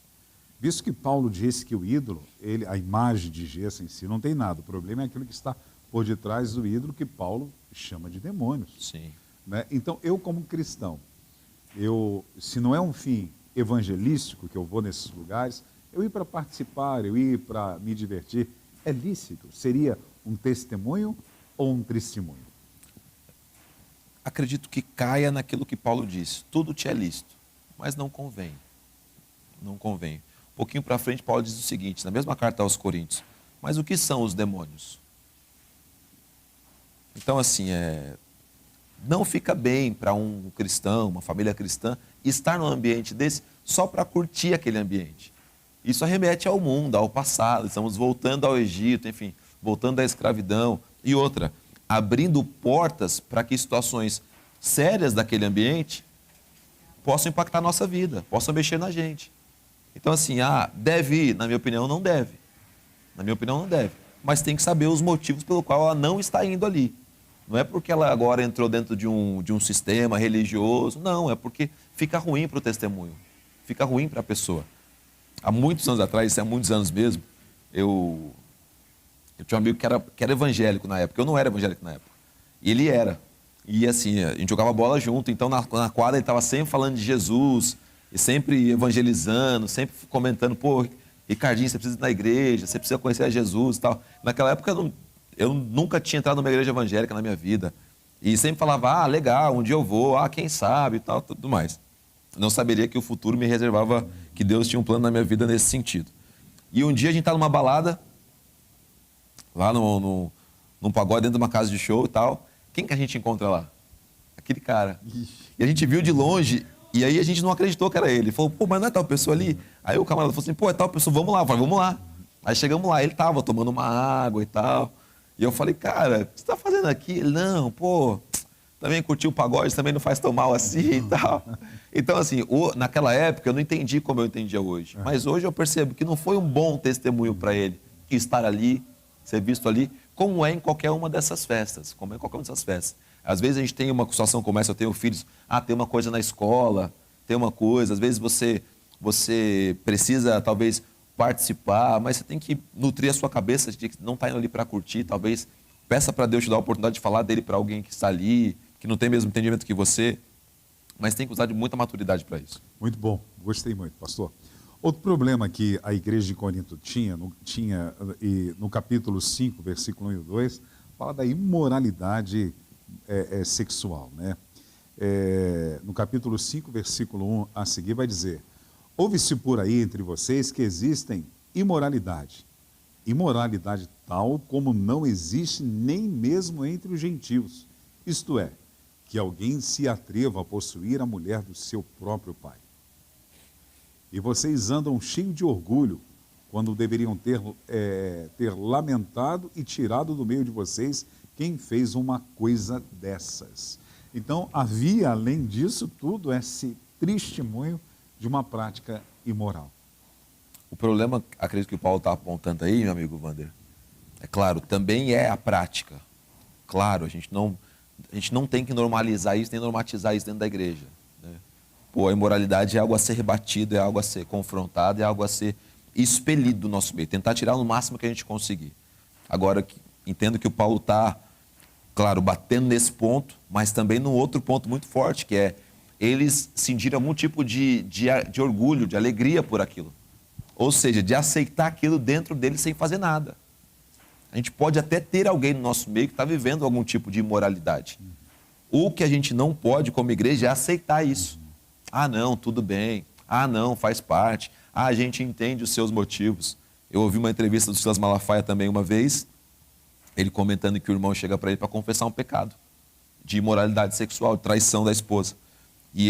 Visto que Paulo disse que o ídolo, a imagem de gesso em si, não tem nada. O problema é aquilo que está por detrás do ídolo, que Paulo chama de demônios. Sim. Né? Então, eu como cristão, se não é um fim evangelístico que eu vou nesses lugares, eu ir para participar, eu ir para me divertir, é lícito? Seria um testemunho ou um testemunho? Acredito que caia naquilo que Paulo disse. Tudo te é lícito, mas não convém. Não convém. Um pouquinho para frente, Paulo diz o seguinte, na mesma carta aos Coríntios, mas o que são os demônios? Então, assim, não fica bem para um cristão, uma família cristã, estar num ambiente desse só para curtir aquele ambiente. Isso arremete ao mundo, ao passado, estamos voltando ao Egito, enfim, voltando à escravidão. E outra, abrindo portas para que situações sérias daquele ambiente possam impactar a nossa vida, possam mexer na gente. Então, assim, deve ir? Na minha opinião, não deve. Na minha opinião, não deve. Mas tem que saber os motivos pelo qual ela não está indo ali. Não é porque ela agora entrou dentro de um sistema religioso, não, é porque fica ruim para o testemunho, fica ruim para a pessoa. Há muitos anos atrás, há muitos anos mesmo, eu tinha um amigo que era evangélico na época, eu não era evangélico na época, e ele era. E assim, a gente jogava bola junto, então na quadra ele estava sempre falando de Jesus, e sempre evangelizando, sempre comentando, pô, Ricardinho, você precisa ir na igreja, você precisa conhecer a Jesus e tal. Naquela época eu nunca tinha entrado numa igreja evangélica na minha vida. E sempre falava, legal, um dia eu vou, quem sabe e tal, tudo mais. Não saberia que o futuro me reservava, que Deus tinha um plano na minha vida nesse sentido. E um dia a gente tá numa balada, lá num pagode, dentro de uma casa de show e tal. Quem que a gente encontra lá? Aquele cara. E a gente viu de longe, e aí a gente não acreditou que era ele. Ele falou, pô, mas não é tal pessoa ali? Aí o camarada falou assim, pô, é tal pessoa, vamos lá. Eu falei, vamos lá. Aí chegamos lá, ele tava tomando uma água e tal. E eu falei, cara, o que você tá fazendo aqui? Ele, não, pô, também curtiu o pagode, também não faz tão mal assim e tal. Então, assim, naquela época eu não entendi como eu entendia hoje. Mas hoje eu percebo que não foi um bom testemunho para ele estar ali, ser visto ali, como é em qualquer uma dessas festas. Como é em qualquer uma dessas festas. Às vezes a gente tem uma situação como essa, eu tenho filhos, tem uma coisa na escola, tem uma coisa, às vezes você precisa, talvez, participar, mas você tem que nutrir a sua cabeça de que não está indo ali para curtir, talvez peça para Deus te dar a oportunidade de falar dele para alguém que está ali, que não tem o mesmo entendimento que você, mas tem que usar de muita maturidade para isso. Muito bom, gostei muito, pastor. Outro problema que a igreja de Corinto tinha e no capítulo 5, versículo 1 e 2, fala da imoralidade sexual, né? No capítulo 5, versículo 1 a seguir vai dizer, ouve-se por aí entre vocês que existem imoralidade tal como não existe nem mesmo entre os gentios, isto é, que alguém se atreva a possuir a mulher do seu próprio pai. E vocês andam cheios de orgulho, quando deveriam ter lamentado e tirado do meio de vocês quem fez uma coisa dessas. Então, havia, além disso tudo, esse testemunho de uma prática imoral. O problema, acredito que o Paulo está apontando aí, meu amigo Wander, é claro, também é a prática. Claro, a gente não tem que normalizar isso, nem normatizar isso dentro da igreja. Né? Pô, a imoralidade é algo a ser rebatido, é algo a ser confrontado, é algo a ser expelido do nosso meio, tentar tirar no máximo que a gente conseguir. Agora, entendo que o Paulo está, claro, batendo nesse ponto, mas também num outro ponto muito forte, que é eles sentiram algum tipo de orgulho, de alegria por aquilo. Ou seja, de aceitar aquilo dentro deles sem fazer nada. A gente pode até ter alguém no nosso meio que está vivendo algum tipo de imoralidade. O que a gente não pode, como igreja, é aceitar isso. Ah, não, tudo bem. Ah, não, faz parte. Ah, a gente entende os seus motivos. Eu ouvi uma entrevista do Silas Malafaia também uma vez, ele comentando que o irmão chega para ele para confessar um pecado de imoralidade sexual, de traição da esposa. E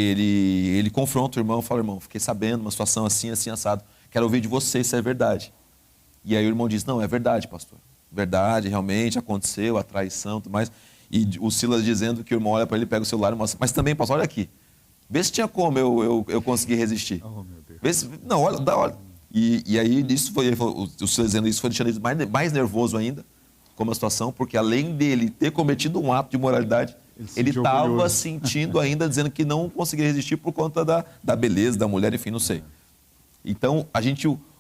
ele confronta o irmão e fala: irmão, fiquei sabendo uma situação assim, assim, assado. Quero ouvir de você se é verdade. E aí o irmão diz: não, é verdade, pastor. Verdade, realmente aconteceu, a traição e tudo mais. E o Silas dizendo que o irmão olha para ele, pega o celular e mostra: mas também, pastor, olha aqui. Vê se tinha como eu conseguir resistir. Oh, meu Deus. Vê se, não, olha. E aí isso foi, o Silas dizendo isso foi deixando ele mais nervoso ainda, como a situação, porque além dele ter cometido um ato de imoralidade, ele estava sentindo ainda, dizendo que não conseguia resistir por conta da beleza da mulher, enfim, não sei. Então,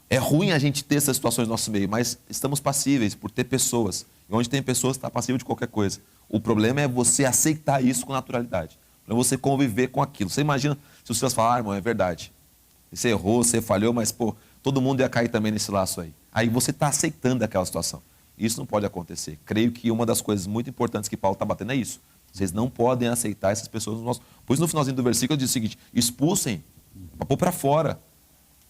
é ruim a gente ter essas situações no nosso meio, mas estamos passíveis por ter pessoas. E onde tem pessoas, está passível de qualquer coisa. O problema é você aceitar isso com naturalidade. Para você conviver com aquilo. Você imagina se os seus falarem: irmão, é verdade. Você errou, você falhou, mas, pô, todo mundo ia cair também nesse laço aí. Aí você está aceitando aquela situação. Isso não pode acontecer. Creio que uma das coisas muito importantes que Paulo está batendo é isso. Vocês não podem aceitar essas pessoas no nosso... Pois no finalzinho do versículo ele diz o seguinte: expulsem, para pôr para fora.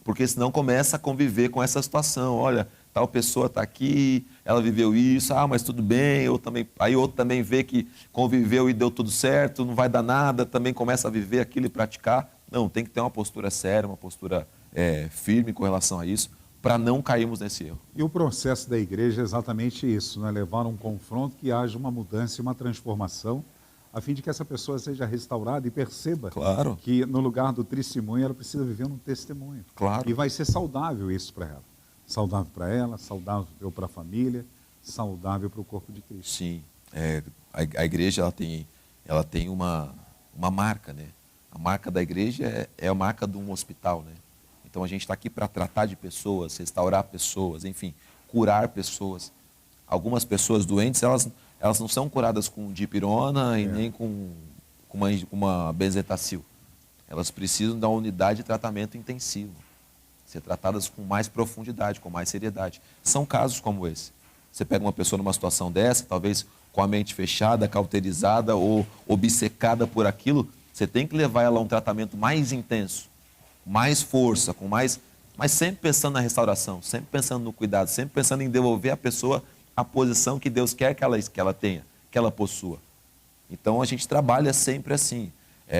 Porque senão começa a conviver com essa situação. Olha, tal pessoa está aqui, ela viveu isso, mas tudo bem, aí outro também vê que conviveu e deu tudo certo, não vai dar nada, também começa a viver aquilo e praticar. Não, tem que ter uma postura séria, uma postura firme com relação a isso, para não cairmos nesse erro. E o processo da igreja é exatamente isso, né? Levar um confronto, que haja uma mudança e uma transformação, a fim de que essa pessoa seja restaurada e perceba que no lugar do testemunho ela precisa viver um testemunho. Claro. E vai ser saudável isso para ela. Saudável para ela, saudável para a família, saudável para o corpo de Cristo. Sim. A igreja ela tem uma marca, né? A marca da igreja é a marca de um hospital, né? Então a gente está aqui para tratar de pessoas, restaurar pessoas, enfim, curar pessoas. Algumas pessoas doentes, elas não são curadas com dipirona e nem com uma benzetacil. Elas precisam da unidade de tratamento intensivo. Ser tratadas com mais profundidade, com mais seriedade. São casos como esse. Você pega uma pessoa numa situação dessa, talvez com a mente fechada, cauterizada ou obcecada por aquilo, você tem que levar ela a um tratamento mais intenso, mais força, mas sempre pensando na restauração, sempre pensando no cuidado, sempre pensando em devolver à pessoa a posição que Deus quer que ela tenha, que ela possua. Então a gente trabalha sempre assim.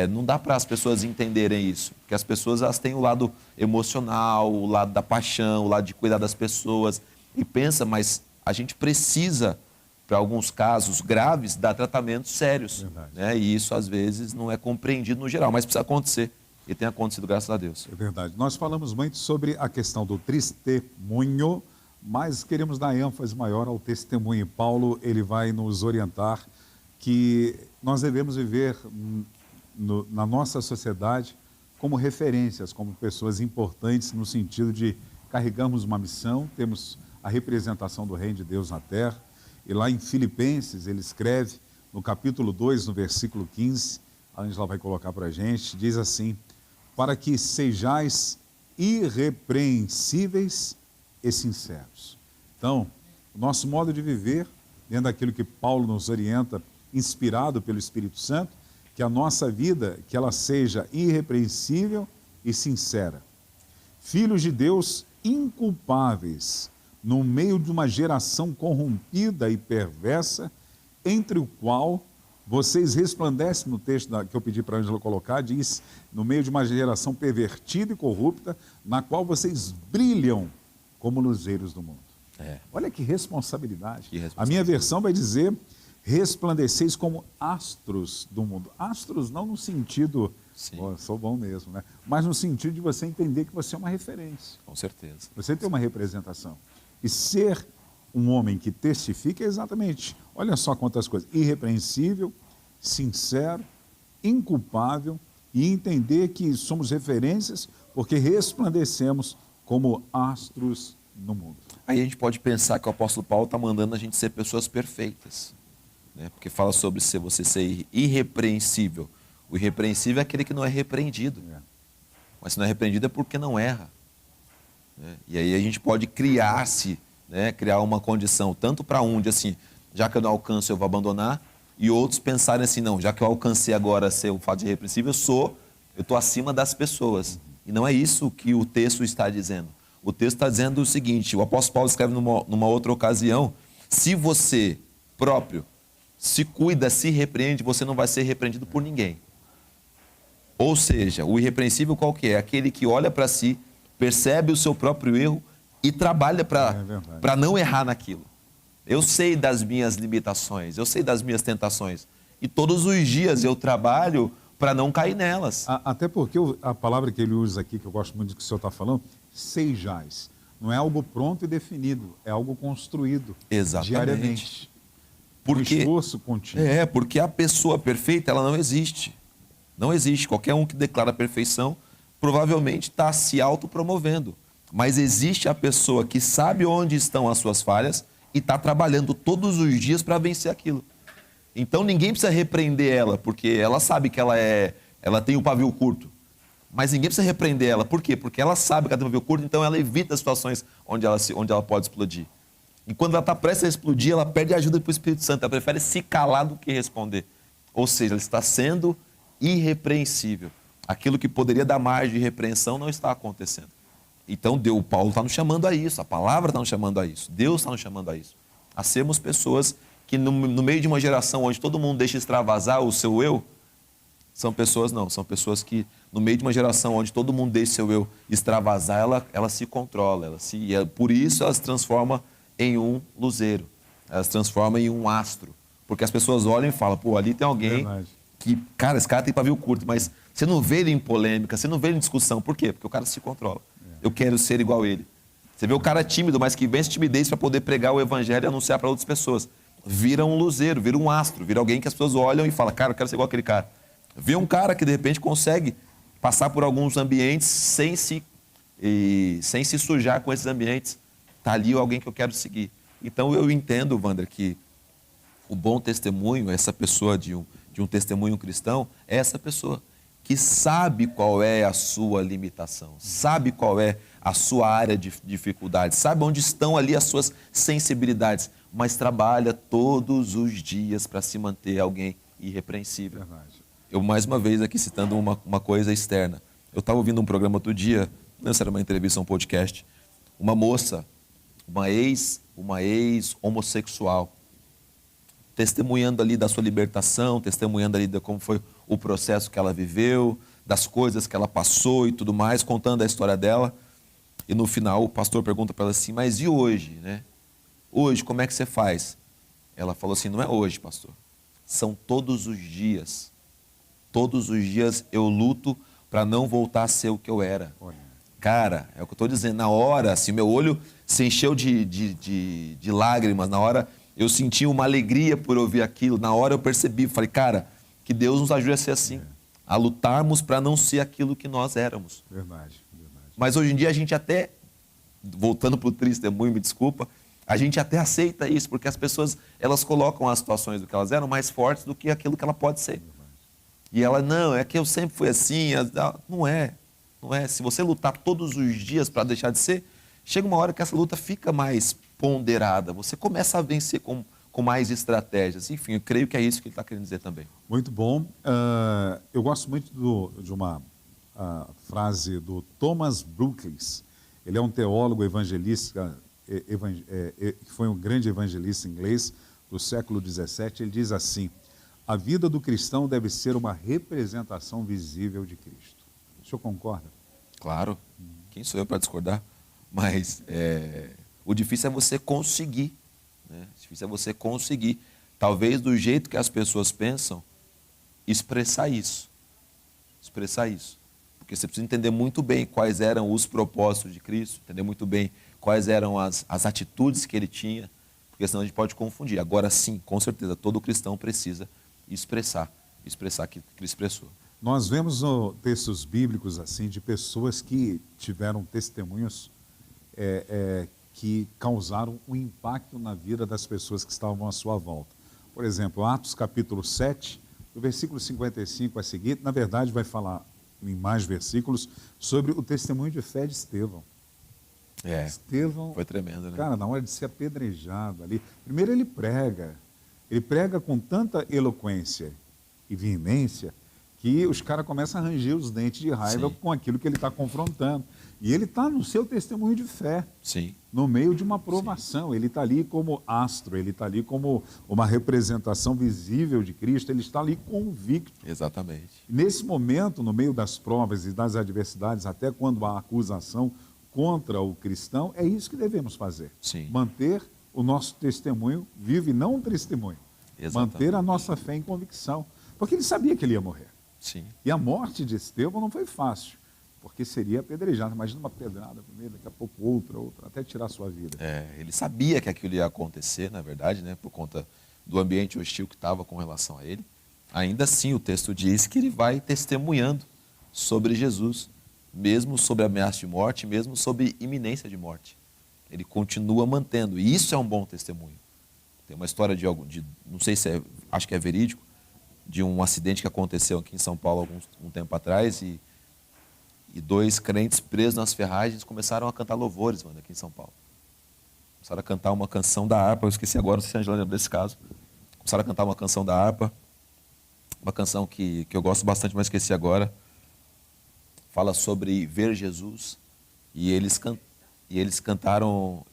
Não dá para as pessoas entenderem isso, porque as pessoas elas têm o lado emocional, o lado da paixão, o lado de cuidar das pessoas, e pensa, mas a gente precisa, para alguns casos graves, dar tratamentos sérios, né? E isso às vezes não é compreendido no geral, mas precisa acontecer, e tem acontecido, graças a Deus. É verdade. Nós falamos muito sobre a questão do testemunho, mas queremos dar ênfase maior ao testemunho. Paulo, ele vai nos orientar que nós devemos viver na nossa sociedade como referências, como pessoas importantes no sentido de carregarmos uma missão, temos a representação do Reino de Deus na terra. E lá em Filipenses, ele escreve, no capítulo 2, no versículo 15, a Ângela vai colocar para a gente, diz assim: para que sejais irrepreensíveis e sinceros. Então, o nosso modo de viver, dentro daquilo que Paulo nos orienta, inspirado pelo Espírito Santo, que a nossa vida, que ela seja irrepreensível e sincera. Filhos de Deus inculpáveis, no meio de uma geração corrompida e perversa, entre o qual vocês resplandecem, no texto que eu pedi para a Ângela colocar, diz, no meio de uma geração pervertida e corrupta, na qual vocês brilham como luzeiros do mundo. Olha que responsabilidade. A minha versão vai dizer: resplandeceis como astros do mundo. Astros não no sentido, sou bom mesmo, né? Mas no sentido de você entender que você é uma referência. Com certeza. Você tem uma representação. E ser um homem que testifica é exatamente, olha só quantas coisas: irrepreensível, sincero, inculpável, e entender que somos referências porque resplandecemos como astros no mundo. Aí a gente pode pensar que o apóstolo Paulo está mandando a gente ser pessoas perfeitas, né? Porque fala sobre você ser irrepreensível. O irrepreensível é aquele que não é repreendido. Mas se não é repreendido é porque não erra. Né? E aí a gente pode criar-se, né? Criar uma condição, tanto para um de assim, já que eu não alcanço, eu vou abandonar, e outros pensarem assim, não, já que eu alcancei agora ser o fato de irrepreensível, eu estou acima das pessoas. E não é isso que o texto está dizendo. O texto está dizendo o seguinte, o apóstolo Paulo escreve numa outra ocasião, se você próprio se cuida, se repreende, você não vai ser repreendido por ninguém. Ou seja, o irrepreensível qual que é? Aquele que olha para si, percebe o seu próprio erro e trabalha para não errar naquilo. Eu sei das minhas limitações, eu sei das minhas tentações. E todos os dias eu trabalho para não cair nelas. Até porque a palavra que ele usa aqui, que eu gosto muito do que o senhor está falando, sejais. Não é algo pronto e definido, é algo construído diariamente. Porque, um esforço contínuo. Porque a pessoa perfeita, ela não existe. Não existe. Qualquer um que declara perfeição, provavelmente está se autopromovendo. Mas existe a pessoa que sabe onde estão as suas falhas e está trabalhando todos os dias para vencer aquilo. Então ninguém precisa repreender ela, porque ela sabe que ela tem o pavio curto. Mas ninguém precisa repreender ela. Por quê? Porque ela sabe que ela tem o pavio curto, então ela evita as situações onde ela pode explodir. E quando ela está prestes a explodir, ela pede ajuda para o Espírito Santo. Ela prefere se calar do que responder. Ou seja, ela está sendo irrepreensível. Aquilo que poderia dar margem de repreensão não está acontecendo. Então, Paulo está nos chamando a isso, a palavra está nos chamando a isso, Deus está nos chamando a isso. A sermos pessoas que no meio de uma geração onde todo mundo deixa extravasar o seu eu, são pessoas que no meio de uma geração onde todo mundo deixa o seu eu extravasar, ela se controla, por isso ela se transforma em um luzeiro, ela se transforma em um astro, porque as pessoas olham e falam, pô, ali tem alguém que, cara, esse cara tem pavio curto, mas você não vê ele em polêmica, você não vê ele em discussão, por quê? Porque o cara se controla, eu quero ser igual a ele. Você vê o cara tímido, mas que vence timidez para poder pregar o evangelho e anunciar para outras pessoas, vira um luzeiro, vira um astro, vira alguém que as pessoas olham e falam, cara, eu quero ser igual aquele cara. Vê um cara que de repente consegue passar por alguns ambientes sem se sujar com esses ambientes. Está ali alguém que eu quero seguir. Então eu entendo, Wander, que o bom testemunho, essa pessoa de um testemunho cristão, é essa pessoa que sabe qual é a sua limitação, sabe qual é a sua área de dificuldade, sabe onde estão ali as suas sensibilidades, mas trabalha todos os dias para se manter alguém irrepreensível. Eu, mais uma vez, aqui citando uma coisa externa. Eu estava ouvindo um programa outro dia, não sei se era uma entrevista ou um podcast, uma moça, uma ex-homossexual, testemunhando ali da sua libertação, testemunhando ali de como foi o processo que ela viveu, das coisas que ela passou e tudo mais, contando a história dela. E no final o pastor pergunta para ela assim, mas e hoje, né? Hoje, como é que você faz? Ela falou assim, não é hoje, pastor. São todos os dias. Todos os dias eu luto para não voltar a ser o que eu era. Cara, é o que eu estou dizendo. Na hora, assim, meu olho se encheu de lágrimas. Na hora, eu senti uma alegria por ouvir aquilo. Na hora, eu percebi. Falei, cara, que Deus nos ajude a ser assim. A lutarmos para não ser aquilo que nós éramos. Verdade. Mas hoje em dia, a gente até, voltando para o testemunho, me desculpa, a gente até aceita isso, porque as pessoas, elas colocam as situações do que elas eram mais fortes do que aquilo que ela pode ser. E ela, não, é que eu sempre fui assim. Não é. Se você lutar todos os dias para deixar de ser, chega uma hora que essa luta fica mais ponderada. Você começa a vencer com mais estratégias. Enfim, eu creio que é isso que ele está querendo dizer também. Muito bom. Eu gosto muito de uma frase do Thomas Brooks. Ele é um teólogo evangelista, que foi um grande evangelista inglês do século XVII. Ele diz assim, a vida do cristão deve ser uma representação visível de Cristo. O senhor concorda? Claro. Quem sou eu para discordar? Mas o difícil é você conseguir. Né? O difícil é você conseguir, talvez do jeito que as pessoas pensam, expressar isso. Porque você precisa entender muito bem quais eram os propósitos de Cristo, entender muito bem quais eram as atitudes que ele tinha, porque senão a gente pode confundir. Agora sim, com certeza, todo cristão precisa expressar aquilo que ele expressou. Nós vemos textos bíblicos assim de pessoas que tiveram testemunhos que causaram um impacto na vida das pessoas que estavam à sua volta. Por exemplo, Atos capítulo 7, do versículo 55 a seguir, na verdade vai falar em mais versículos sobre o testemunho de fé de Estevão. Estevão foi tremendo, né? Cara, na hora de ser apedrejado ali, primeiro ele prega com tanta eloquência e veemência que os caras começam a ranger os dentes de raiva com aquilo que ele está confrontando. E ele está no seu testemunho de fé, no meio de uma provação. Ele está ali como astro, ele está ali como uma representação visível de Cristo, ele está ali convicto. Exatamente. Nesse momento, no meio das provas e das adversidades, até quando há acusação contra o cristão, é isso que devemos fazer. Manter o nosso testemunho vivo e não um testemunho. Exatamente. Manter a nossa fé em convicção. Porque ele sabia que ele ia morrer. E a morte de Estevão não foi fácil, porque seria apedrejado. Imagina uma pedrada primeiro, daqui a pouco outra, até tirar a sua vida. Ele sabia que aquilo ia acontecer, na verdade, né, por conta do ambiente hostil que estava com relação a ele. Ainda assim, o texto diz que ele vai testemunhando sobre Jesus, mesmo sobre ameaça de morte, mesmo sobre iminência de morte. Ele continua mantendo, e isso é um bom testemunho. Tem uma história não sei se acho que é verídico, de um acidente que aconteceu aqui em São Paulo um tempo atrás, e 2 crentes presos nas ferragens começaram a cantar louvores, mano, aqui em São Paulo. Começaram a cantar uma canção da harpa, eu esqueci agora, não sei se a Angela lembra desse caso. Começaram a cantar uma canção da harpa, uma canção que eu gosto bastante, mas esqueci agora. Fala sobre ver Jesus, e eles cantaram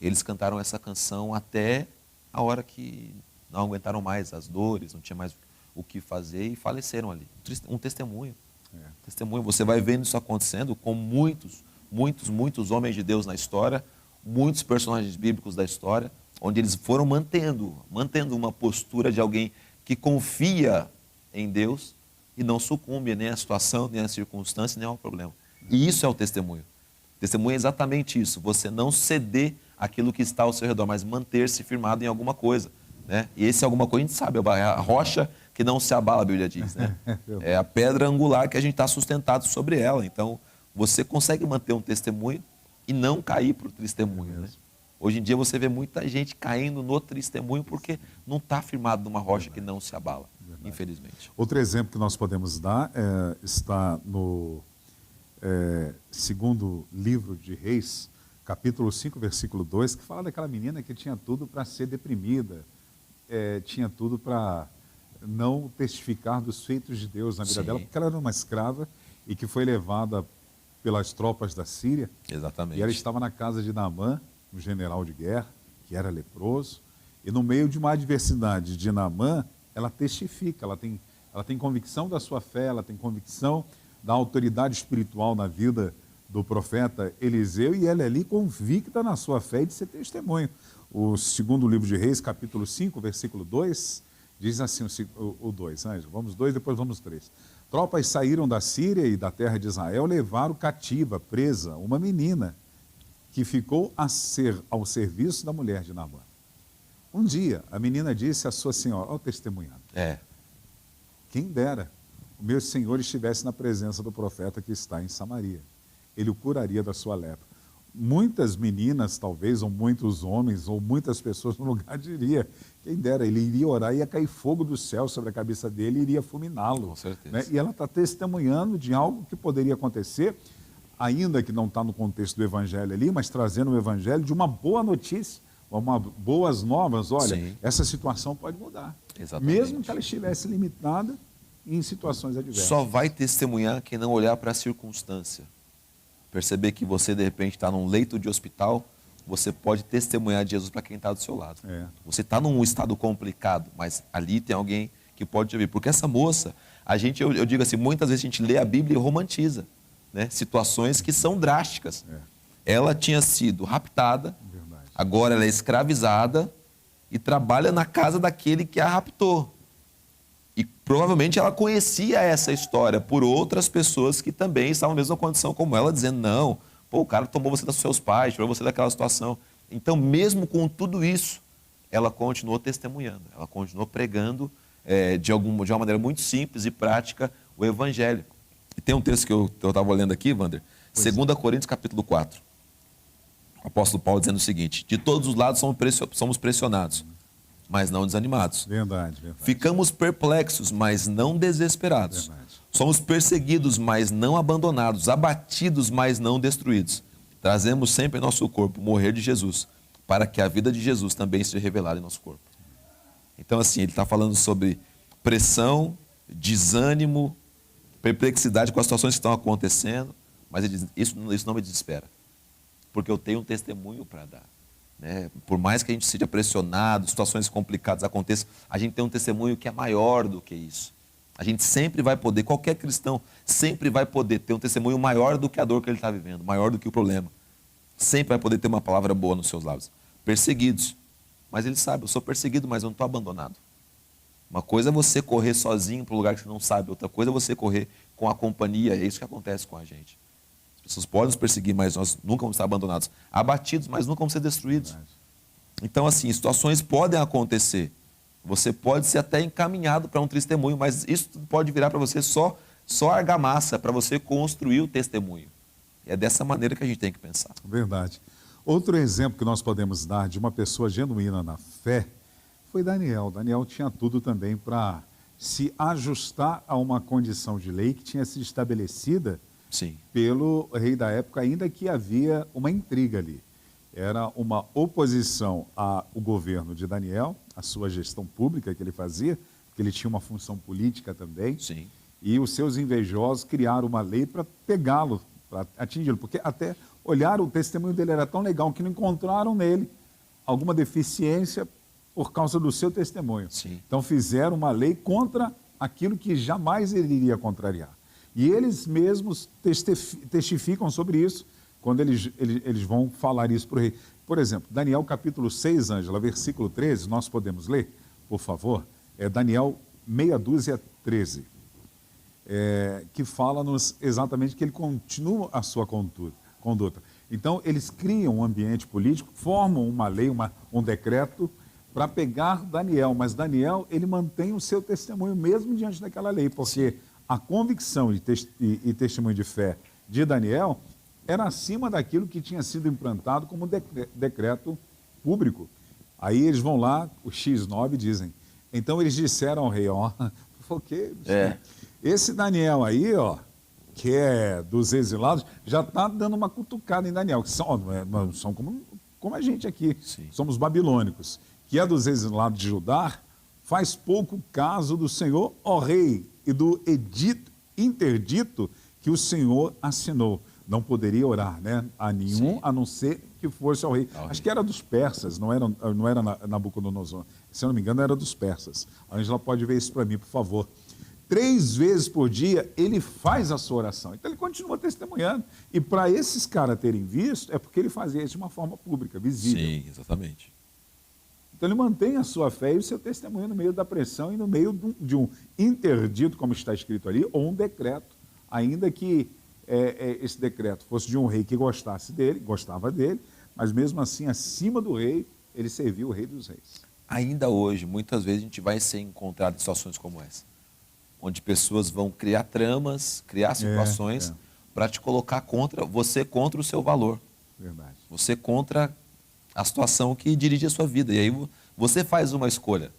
essa canção até a hora que não aguentaram mais as dores, não tinha mais o que fazer e faleceram ali. Um testemunho. Testemunho. Você vai vendo isso acontecendo com muitos homens de Deus na história, muitos personagens bíblicos da história, onde eles foram mantendo uma postura de alguém que confia em Deus e não sucumbe nem à situação, nem à circunstância, nem ao problema. E isso é o testemunho. O testemunho é exatamente isso, você não ceder aquilo que está ao seu redor, mas manter-se firmado em alguma coisa. Né? E esse alguma coisa a gente sabe, é a rocha que não se abala, a Bíblia diz. Né? É a pedra angular que a gente está sustentado sobre ela. Então, você consegue manter um testemunho e não cair para o testemunho. Né? Hoje em dia você vê muita gente caindo no testemunho porque não está firmado numa rocha que não se abala, infelizmente. Outro exemplo que nós podemos dar está no segundo livro de Reis, capítulo 5, versículo 2, que fala daquela menina que tinha tudo para ser deprimida, tinha tudo para não testificar dos feitos de Deus na vida dela, porque ela era uma escrava e que foi levada pelas tropas da Síria. Exatamente. E ela estava na casa de Naamã, um general de guerra, que era leproso, e no meio de uma adversidade de Naamã, ela testifica, ela tem convicção da sua fé, ela tem convicção da autoridade espiritual na vida do profeta Eliseu, e ela é ali convicta na sua fé e de ser testemunho. O segundo livro de Reis, capítulo 5, versículo 2, diz assim, o 2, Ângelo, vamos 2, depois vamos 3. Tropas saíram da Síria e da terra de Israel, levaram cativa, presa, uma menina que ficou ao serviço da mulher de Naamã. Um dia, a menina disse à sua senhora, ó, testemunhando, quem dera o meu senhor estivesse na presença do profeta que está em Samaria. Ele o curaria da sua lepra. Muitas meninas, talvez, ou muitos homens, ou muitas pessoas no lugar diriam, quem dera, ele iria orar, ia cair fogo do céu sobre a cabeça dele e iria fulminá-lo. Com certeza. Né? E ela está testemunhando de algo que poderia acontecer, ainda que não está no contexto do evangelho ali, mas trazendo o evangelho de uma boa notícia, boas novas. Olha, essa situação pode mudar. Exatamente. Mesmo que ela estivesse limitada em situações adversas. Só vai testemunhar quem não olhar para a circunstância. Perceber que você, de repente, está num leito de hospital, você pode testemunhar de Jesus para quem está do seu lado. Você está num estado complicado, mas ali tem alguém que pode te ouvir. Porque essa moça, eu digo assim, muitas vezes a gente lê a Bíblia e romantiza, né? Situações que são drásticas. Ela tinha sido raptada, agora ela é escravizada e trabalha na casa daquele que a raptou. E provavelmente ela conhecia essa história por outras pessoas que também estavam na mesma condição como ela, dizendo, não, pô, o cara tomou você dos seus pais, tirou você daquela situação. Então, mesmo com tudo isso, ela continuou testemunhando, ela continuou pregando de uma maneira muito simples e prática o Evangelho. E tem um texto que eu estava lendo aqui, Wander, 2 Coríntios capítulo 4. O apóstolo Paulo dizendo o seguinte, de todos os lados somos pressionados, mas não desanimados. Verdade. Ficamos perplexos, mas não desesperados. Verdade. Somos perseguidos, mas não abandonados. Abatidos, mas não destruídos. Trazemos sempre em nosso corpo o morrer de Jesus, para que a vida de Jesus também seja revelada em nosso corpo. Então, assim, ele está falando sobre pressão, desânimo, perplexidade com as situações que estão acontecendo, mas ele diz, isso não me desespera, porque eu tenho um testemunho para dar. Né? Por mais que a gente seja pressionado, situações complicadas aconteçam, a gente tem um testemunho que é maior do que isso. A gente sempre vai poder, qualquer cristão sempre vai poder ter um testemunho maior do que a dor que ele está vivendo, maior do que o problema. Sempre vai poder ter uma palavra boa nos seus lábios. Perseguidos, mas ele sabe, eu sou perseguido, mas eu não estou abandonado. Uma coisa é você correr sozinho para um lugar que você não sabe, outra coisa é você correr com a companhia, é isso que acontece com a gente. As pessoas podem nos perseguir, mas nós nunca vamos estar abandonados. Abatidos, mas nunca vamos ser destruídos. Então, assim, situações podem acontecer. Você pode ser até encaminhado para um testemunho, mas isso pode virar para você só argamassa, para você construir o testemunho. E é dessa maneira que a gente tem que pensar. Verdade. Outro exemplo que nós podemos dar de uma pessoa genuína na fé foi Daniel. Daniel tinha tudo também para se ajustar a uma condição de lei que tinha sido estabelecida pelo rei da época, ainda que havia uma intriga ali. Era uma oposição ao governo de Daniel, a sua gestão pública que ele fazia, porque ele tinha uma função política também. Sim. E os seus invejosos criaram uma lei para pegá-lo, para atingi-lo, porque até olharam, o testemunho dele era tão legal que não encontraram nele alguma deficiência por causa do seu testemunho. Sim. Então fizeram uma lei contra aquilo que jamais ele iria contrariar. E eles mesmos testificam sobre isso quando eles vão falar isso para o rei. Por exemplo, Daniel capítulo 6, Ângela, versículo 13, nós podemos ler, por favor? É Daniel 6:13, que fala-nos exatamente que ele continua a sua conduta. Então, eles criam um ambiente político, formam uma lei, um decreto para pegar Daniel, mas Daniel, ele mantém o seu testemunho mesmo diante daquela lei, porque a convicção e testemunho de fé de Daniel era acima daquilo que tinha sido implantado como decreto público. Aí eles vão lá, o X9 dizem, então eles disseram ao rei, porque esse Daniel aí, que é dos exilados, já está dando uma cutucada em Daniel, que são como a gente aqui, somos babilônicos, que é dos exilados de Judá, faz pouco caso do Senhor, ó rei, e do interdito que o Senhor assinou. Não poderia orar, né, a nenhum, a não ser que fosse ao rei. Acho que era dos persas, não era Nabucodonosor. Se eu não me engano, era dos persas. A Ângela pode ver isso para mim, por favor. 3 vezes por dia, ele faz a sua oração. Então, ele continua testemunhando. E para esses caras terem visto, é porque ele fazia isso de uma forma pública, visível. Sim, exatamente. Então, ele mantém a sua fé e o seu testemunho no meio da pressão e no meio de um interdito, como está escrito ali, ou um decreto, ainda que esse decreto fosse de um rei que gostava dele, mas mesmo assim, acima do rei, ele serviu o rei dos reis. Ainda hoje, muitas vezes, a gente vai ser encontrado em situações como essa, onde pessoas vão criar tramas, criar situações para te colocar contra o seu valor. Verdade. Você contra a situação que dirige a sua vida. E aí você faz uma escolha.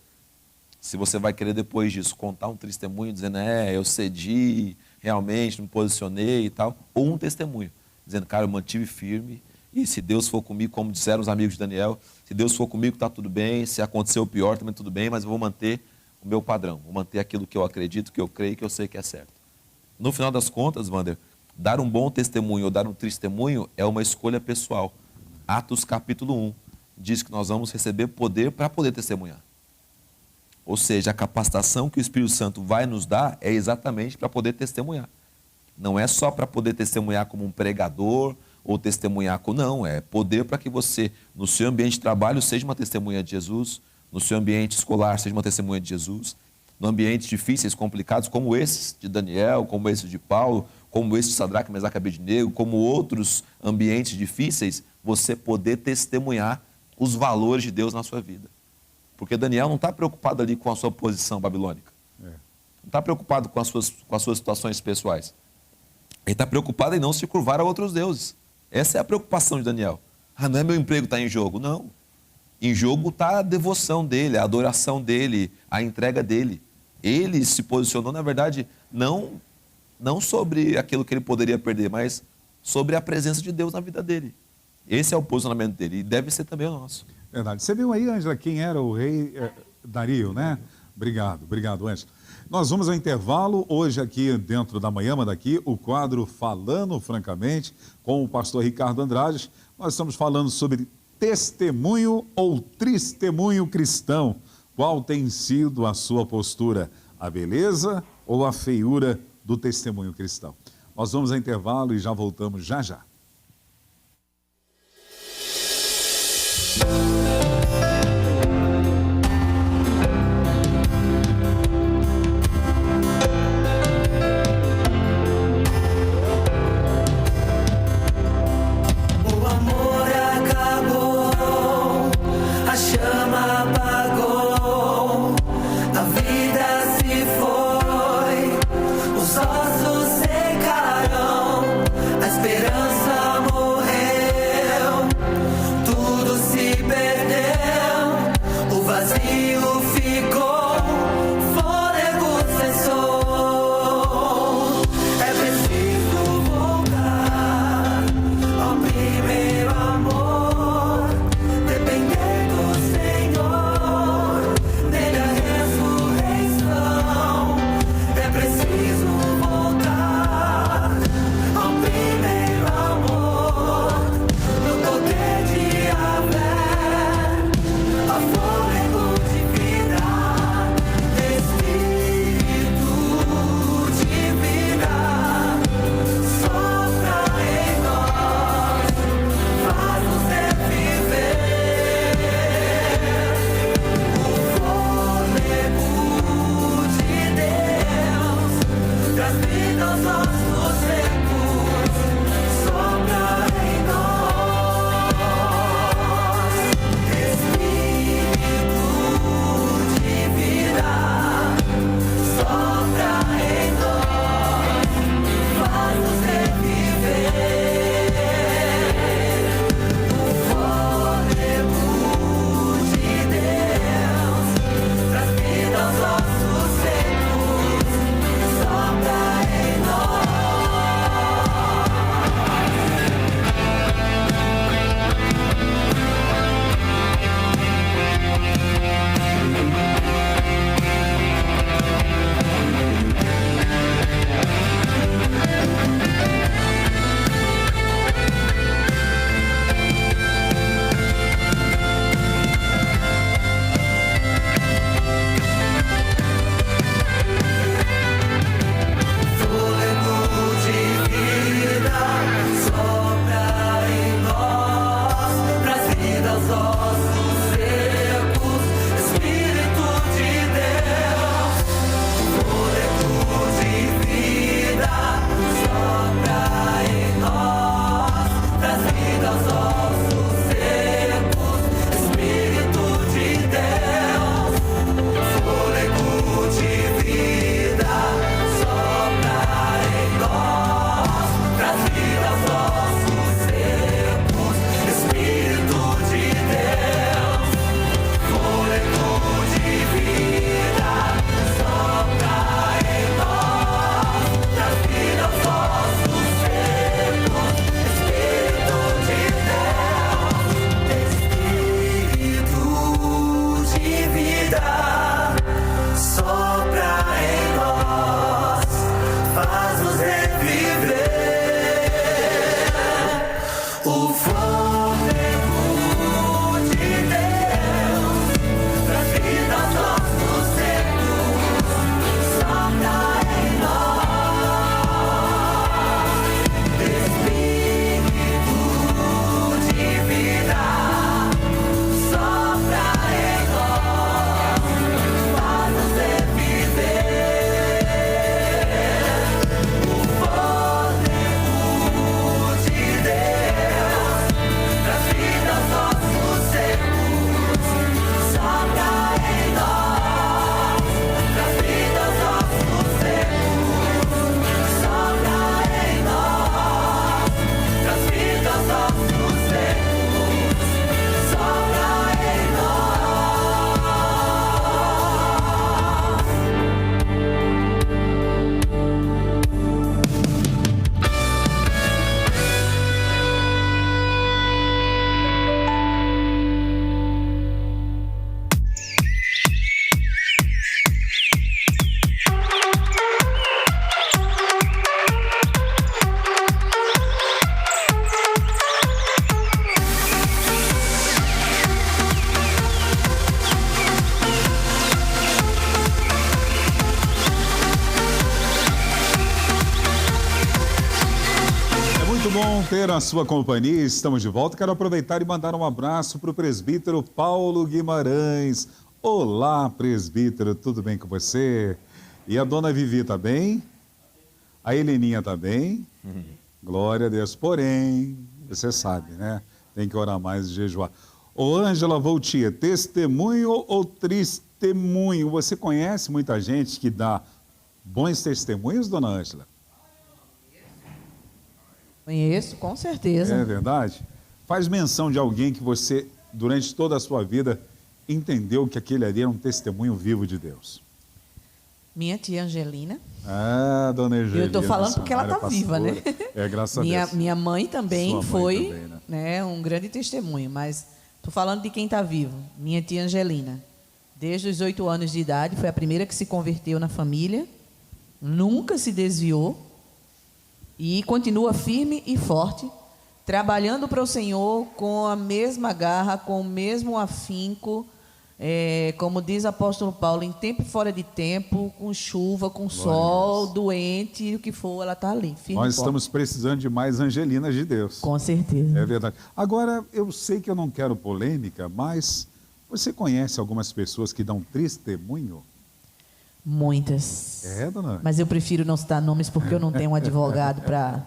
Se você vai querer depois disso contar um testemunho dizendo, eu cedi, realmente me posicionei e tal, ou um testemunho dizendo, cara, eu mantive firme e se Deus for comigo, como disseram os amigos de Daniel, se Deus for comigo está tudo bem, se acontecer o pior também tudo bem, mas eu vou manter o meu padrão, vou manter aquilo que eu acredito, que eu creio, que eu sei que é certo. No final das contas, Wander, dar um bom testemunho ou dar um testemunho é uma escolha pessoal. Atos capítulo 1 diz que nós vamos receber poder para poder testemunhar. Ou seja, a capacitação que o Espírito Santo vai nos dar é exatamente para poder testemunhar. Não é só para poder testemunhar como um pregador ou testemunhar não, é poder para que você, no seu ambiente de trabalho, seja uma testemunha de Jesus, no seu ambiente escolar, seja uma testemunha de Jesus, no ambientes difíceis, complicados, como esses de Daniel, como esses de Paulo, como esse de Sadraque, Mesaque e Abednego, como outros ambientes difíceis, você poder testemunhar os valores de Deus na sua vida. Porque Daniel não está preocupado ali com a sua posição babilônica. Não está preocupado com as suas situações pessoais. Ele está preocupado em não se curvar a outros deuses. Essa é a preocupação de Daniel. Não é meu emprego que está em jogo. Não. Em jogo está a devoção dele, a adoração dele, a entrega dele. Ele se posicionou, na verdade, não sobre aquilo que ele poderia perder, mas sobre a presença de Deus na vida dele. Esse é o posicionamento dele e deve ser também o nosso. Verdade. Você viu aí, Ângela, quem era o rei Dario, né? Obrigado, Ângela. Nós vamos ao intervalo, hoje aqui dentro da Manhã Manda Aqui, o quadro Falando Francamente, com o pastor Ricardo Andrade. Nós estamos falando sobre testemunho ou testemunho cristão. Qual tem sido a sua postura? A beleza ou a feiura do testemunho cristão? Nós vamos ao intervalo e já voltamos já. ter a sua companhia, estamos de volta. Quero aproveitar e mandar um abraço para o presbítero Paulo Guimarães. Olá, presbítero, tudo bem com você? E a dona Vivi tá bem? A Heleninha tá bem? Glória a Deus. Porém, você sabe, né? Tem que orar mais e jejuar. Ô, Ângela Voltia, testemunho ou testemunho? Você conhece muita gente que dá bons testemunhos, dona Ângela? Conheço, com certeza. É verdade? Faz menção de alguém que você, durante toda a sua vida, entendeu que aquele ali era um testemunho vivo de Deus. Minha tia Angelina. Ah, dona Angelina. Eu estou falando porque ela está viva, né? É, graças a Deus. Minha mãe também Sua mãe foi também, né, um grande testemunho, mas estou falando de quem está vivo. Minha tia Angelina. Desde os 8 anos de idade, foi a primeira que se converteu na família, nunca se desviou e continua firme e forte, trabalhando para o Senhor com a mesma garra, com o mesmo afinco, como diz o apóstolo Paulo, em tempo e fora de tempo, com chuva, com sol, doente, o que for, ela está ali, firme. Nós e forte. estamos precisando de mais Angelinas de Deus. Com certeza. É verdade. Agora, eu sei que eu não quero polêmica, mas você conhece algumas pessoas que dão testemunho? Muitas. É, dona? Mas eu prefiro não citar nomes porque eu não tenho um advogado para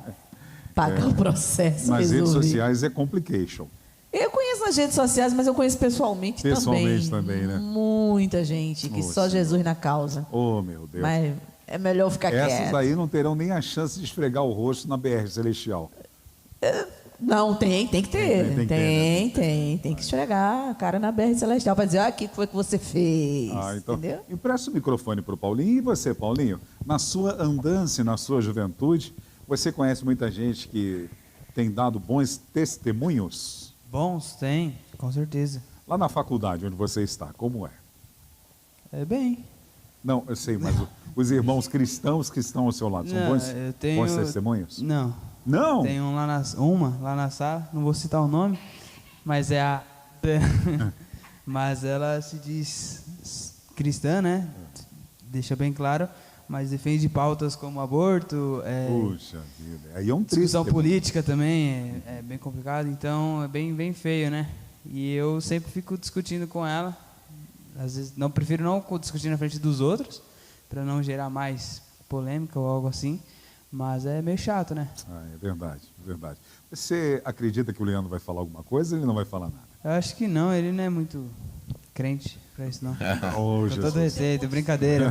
pagar o processo. Nas redes resolver. sociais é complication. Eu conheço nas redes sociais, mas eu conheço pessoalmente também. Pessoalmente também, né? Muita gente que só Jesus na causa. Oh, meu Deus. Mas é melhor ficar Essas quieto. aí não terão nem a chance de esfregar o rosto na BR Celestial. Não, tem que ter. Tem que esfregar a cara na BR Celestial para dizer, o que foi que você fez. Então, entendeu? empresta o microfone para o Paulinho. E você, Paulinho? Na sua andança, na sua juventude, você conhece muita gente que tem dado bons testemunhos? Bons, tem, com certeza. Lá na faculdade onde você está, como é? É bem. Não, eu sei, mas os irmãos cristãos que estão ao seu lado, são bons testemunhos? Não. Não? Tem uma lá na sala, não vou citar o nome, mas é a... mas ela se diz cristã, né? Deixa bem claro, mas defende pautas como aborto, Puxa vida, aí é um discussão triste. política também, é bem complicado, então é bem feio, né? E eu sempre fico discutindo com ela, às vezes prefiro não discutir na frente dos outros, para não gerar mais polêmica ou algo assim, mas é meio chato, né? É verdade, é verdade. Você acredita que o Leandro vai falar alguma coisa ou ele não vai falar nada? Eu acho que não, ele não é muito crente para isso não. Oh, Com todo respeito, brincadeira.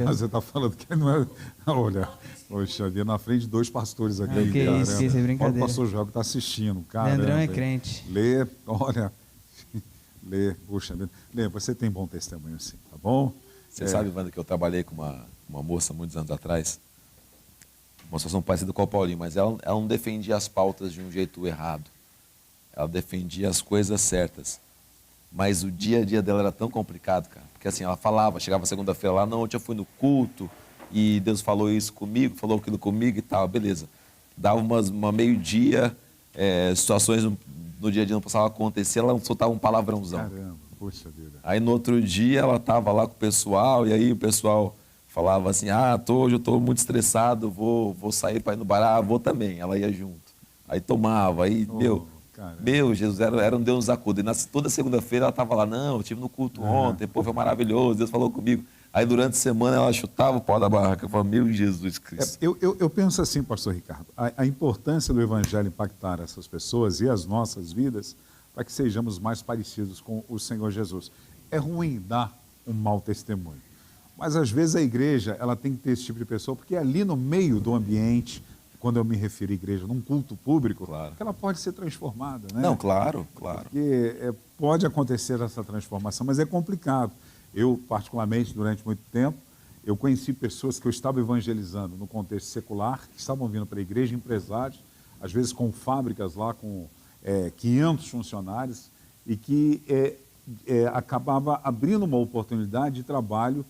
Você está falando que ele não é... Olha, poxa, havia na frente 2 pastores aqui. Que isso, é brincadeira. Olha o pastor Joel que está assistindo, cara. Leandrão é crente. Lê, olha... Lê, puxa vida. Lê, você tem bom testemunho sim, tá bom? Você sabe, Wanda, que eu trabalhei com uma moça muitos anos atrás, uma situação parecida com o Paulinho, mas ela não defendia as pautas de um jeito errado. Ela defendia as coisas certas. Mas o dia a dia dela era tão complicado, cara. Porque assim, ela falava, chegava segunda-feira lá, não, ontem eu fui no culto e Deus falou isso comigo, falou aquilo comigo e tal, beleza. Dava uma meio-dia, situações no dia a dia não precisavam acontecer, ela soltava um palavrãozão. Caramba, puxa vida. Aí no outro dia ela estava lá com o pessoal e aí o pessoal falava assim, hoje eu estou muito estressado, vou sair para ir no bar, vou também. Ela ia junto. Aí tomava, aí, meu Jesus, era um Deus nos acuda. E toda segunda-feira ela estava lá, não, eu estive no culto ontem, pô, foi maravilhoso, Deus falou comigo. Aí durante a semana ela chutava o pau da barraca, eu falava, meu Jesus Cristo. Eu penso assim, pastor Ricardo, a importância do evangelho impactar essas pessoas e as nossas vidas para que sejamos mais parecidos com o Senhor Jesus. É ruim dar um mau testemunho, mas às vezes a igreja ela tem que ter esse tipo de pessoa, porque ali no meio do ambiente, quando eu me refiro à igreja, num culto público, que ela pode ser transformada, né? Não, claro. Porque pode acontecer essa transformação, mas é complicado. Eu, particularmente, durante muito tempo, eu conheci pessoas que eu estava evangelizando no contexto secular, que estavam vindo para a igreja, empresários, às vezes com fábricas lá com 500 funcionários, e que acabava abrindo uma oportunidade de trabalho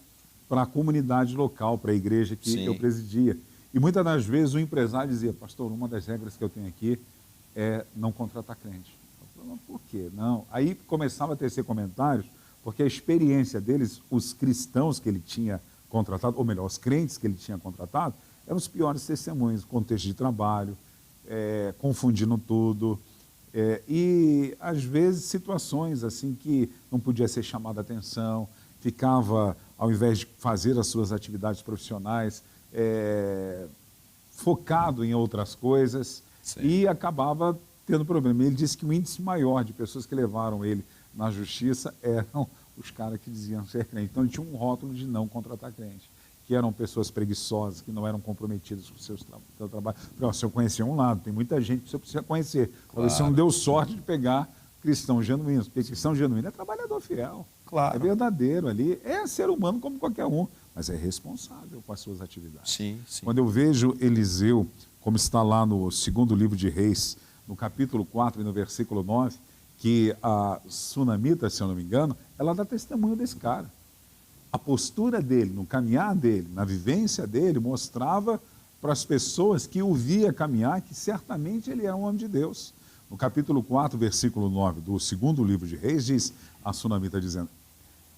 para a comunidade local, para a igreja que eu presidia. E muitas das vezes o empresário dizia, pastor, uma das regras que eu tenho aqui é não contratar crente. Eu falei, por quê? Não. Aí começava a tecer comentários, porque a experiência deles, os cristãos que ele tinha contratado, ou melhor, os crentes que ele tinha contratado, eram os piores testemunhos, contexto de trabalho, confundindo tudo. E, às vezes, situações assim que não podia ser chamada a atenção, ficava, ao invés de fazer as suas atividades profissionais, focado em outras coisas. Sim. E acabava tendo problema. Ele disse que o índice maior de pessoas que levaram ele na justiça eram os caras que diziam ser crente. Então, ele tinha um rótulo de não contratar crente, que eram pessoas preguiçosas, que não eram comprometidas com o seu trabalho. Se eu conhecer um lado, tem muita gente que você precisa conhecer. Claro. Você não deu sorte de pegar cristãos genuínos, porque cristão genuíno é trabalhador fiel. Claro. É verdadeiro ali, é ser humano como qualquer um, mas é responsável com as suas atividades. Sim, sim. Quando eu vejo Eliseu, como está lá no 2º livro de Reis, no capítulo 4 e no versículo 9, que a sunamita, se eu não me engano, ela dá testemunho desse cara. A postura dele, no caminhar dele, na vivência dele, mostrava para as pessoas que o via caminhar que certamente ele era um homem de Deus. No capítulo 4, versículo 9 do 2º livro de Reis, diz a sunamita dizendo,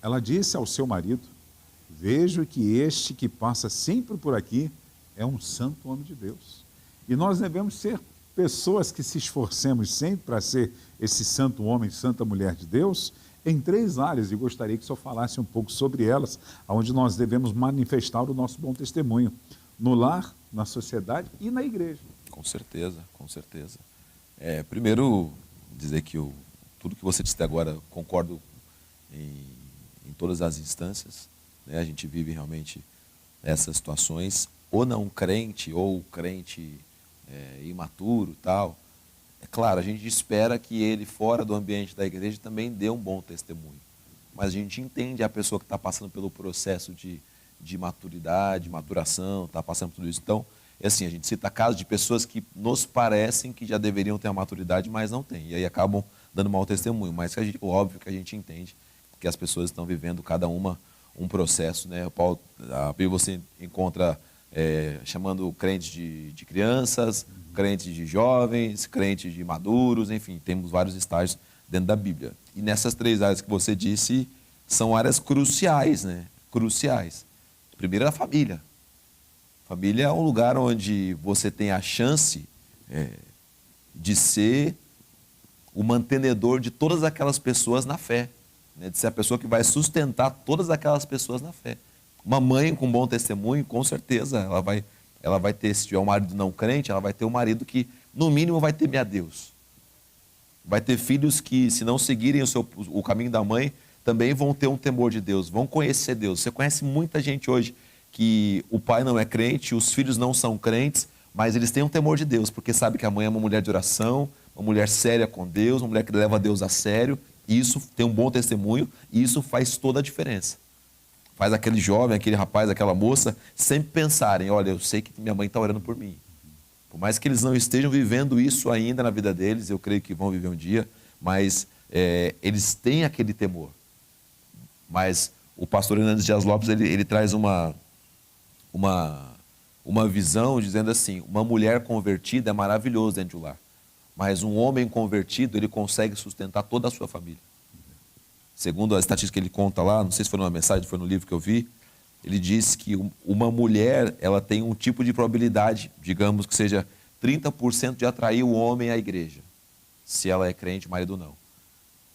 ela disse ao seu marido, vejo que este que passa sempre por aqui é um santo homem de Deus. E nós devemos ser pessoas que se esforcemos sempre para ser esse santo homem, santa mulher de Deus, em 3 áreas, e gostaria que o senhor falasse um pouco sobre elas, onde nós devemos manifestar o nosso bom testemunho, no lar, na sociedade e na igreja. Com certeza, com certeza. Primeiro, dizer que tudo que você disse agora, concordo em todas as instâncias, né? A gente vive realmente essas situações, ou não crente, ou crente imaturo, tal. É claro, a gente espera que ele, fora do ambiente da igreja, também dê um bom testemunho. Mas a gente entende a pessoa que está passando pelo processo de maturidade, maturação, está passando por tudo isso. Então, assim, a gente cita casos de pessoas que nos parecem que já deveriam ter a maturidade, mas não têm. E aí acabam dando mau testemunho. Mas óbvio que a gente entende que as pessoas estão vivendo, cada uma, um processo, né? A Bíblia você encontra chamando crentes de crianças, crentes de jovens, crentes de maduros, enfim, temos vários estágios dentro da Bíblia. E nessas 3 áreas que você disse, são áreas cruciais, né? Cruciais. Primeiro é a família. Família é um lugar onde você tem a chance de ser o mantenedor de todas aquelas pessoas na fé, né? De ser a pessoa que vai sustentar todas aquelas pessoas na fé. Uma mãe com bom testemunho, com certeza, ela vai ter, se tiver um marido não crente, ela vai ter um marido que, no mínimo, vai temer a Deus. Vai ter filhos que, se não seguirem o caminho da mãe, também vão ter um temor de Deus, vão conhecer Deus. Você conhece muita gente hoje que o pai não é crente, os filhos não são crentes, mas eles têm um temor de Deus, porque sabe que a mãe é uma mulher de oração, uma mulher séria com Deus, uma mulher que leva Deus a sério, e isso tem um bom testemunho, e isso faz toda a diferença. Faz aquele jovem, aquele rapaz, aquela moça, sempre pensarem, olha, eu sei que minha mãe está orando por mim. Por mais que eles não estejam vivendo isso ainda na vida deles, eu creio que vão viver um dia, mas eles têm aquele temor. Mas o pastor Hernandes Dias Lopes, ele traz uma visão dizendo assim, uma mulher convertida é maravilhoso dentro do lar, mas um homem convertido, ele consegue sustentar toda a sua família. Segundo a estatística que ele conta lá, não sei se foi numa mensagem, foi no livro que eu vi, ele diz que uma mulher, ela tem um tipo de probabilidade, digamos que seja 30% de atrair o homem à igreja, se ela é crente, o marido não.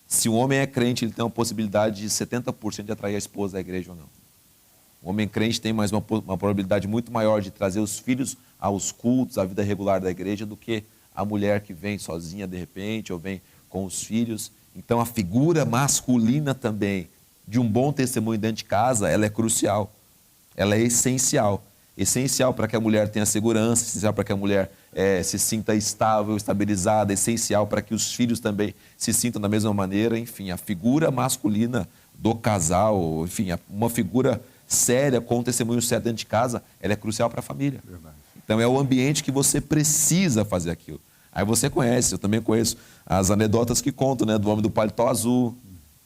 Se o homem é crente, ele tem uma possibilidade de 70% de atrair a esposa à igreja ou não. O homem crente tem mais uma probabilidade muito maior de trazer os filhos aos cultos, à vida regular da igreja, do que a mulher que vem sozinha de repente, ou vem com os filhos. Então, a figura masculina também, de um bom testemunho dentro de casa, ela é crucial. Ela é essencial. Essencial para que a mulher tenha segurança, essencial para que a mulher se sinta estável, estabilizada, essencial para que os filhos também se sintam da mesma maneira. Enfim, a figura masculina do casal, enfim, uma figura séria, com um testemunho sério dentro de casa, ela é crucial para a família. Verdade. Então, é o ambiente que você precisa fazer aquilo. Aí você conhece, eu também conheço as anedotas que contam, né? Do homem do paletó azul,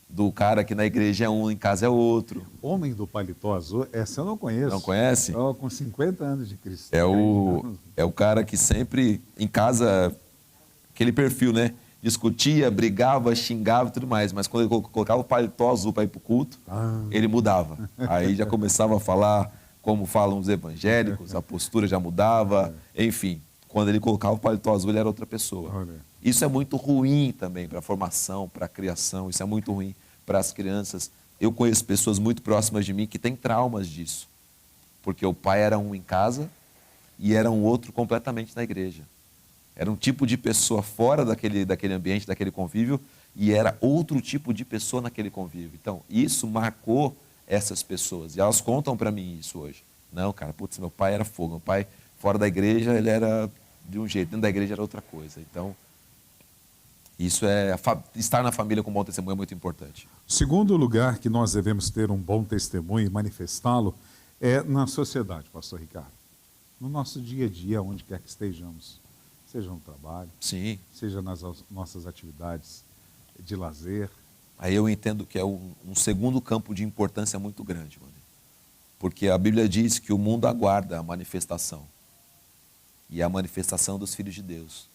do cara que na igreja é um, em casa é outro. Homem do paletó azul, essa eu não conheço. Não conhece? Oh, com 50 anos de cristão. É o cara que sempre, em casa, aquele perfil, né? Discutia, brigava, xingava e tudo mais. Mas quando ele colocava o paletó azul para ir para o culto, ele mudava. Aí já começava a falar como falam os evangélicos, a postura já mudava, enfim. Quando ele colocava o paletó azul, ele era outra pessoa. Olha. Isso é muito ruim também para a formação, para a criação. Isso é muito ruim para as crianças. Eu conheço pessoas muito próximas de mim que têm traumas disso. Porque o pai era um em casa e era um outro completamente na igreja. Era um tipo de pessoa fora daquele ambiente, daquele convívio, e era outro tipo de pessoa naquele convívio. Então, isso marcou essas pessoas. E elas contam para mim isso hoje. Não, cara, putz, meu pai era fogo. Meu pai, fora da igreja, ele era de um jeito. Dentro da igreja era outra coisa. Então, isso estar na família com um bom testemunho é muito importante. Segundo lugar que nós devemos ter um bom testemunho e manifestá-lo é na sociedade, pastor Ricardo. No nosso dia a dia, onde quer que estejamos. Seja no trabalho, sim, seja nas nossas atividades de lazer. Aí eu entendo que é um segundo campo de importância muito grande, mano. Porque a Bíblia diz que o mundo aguarda a manifestação. E a manifestação dos filhos de Deus.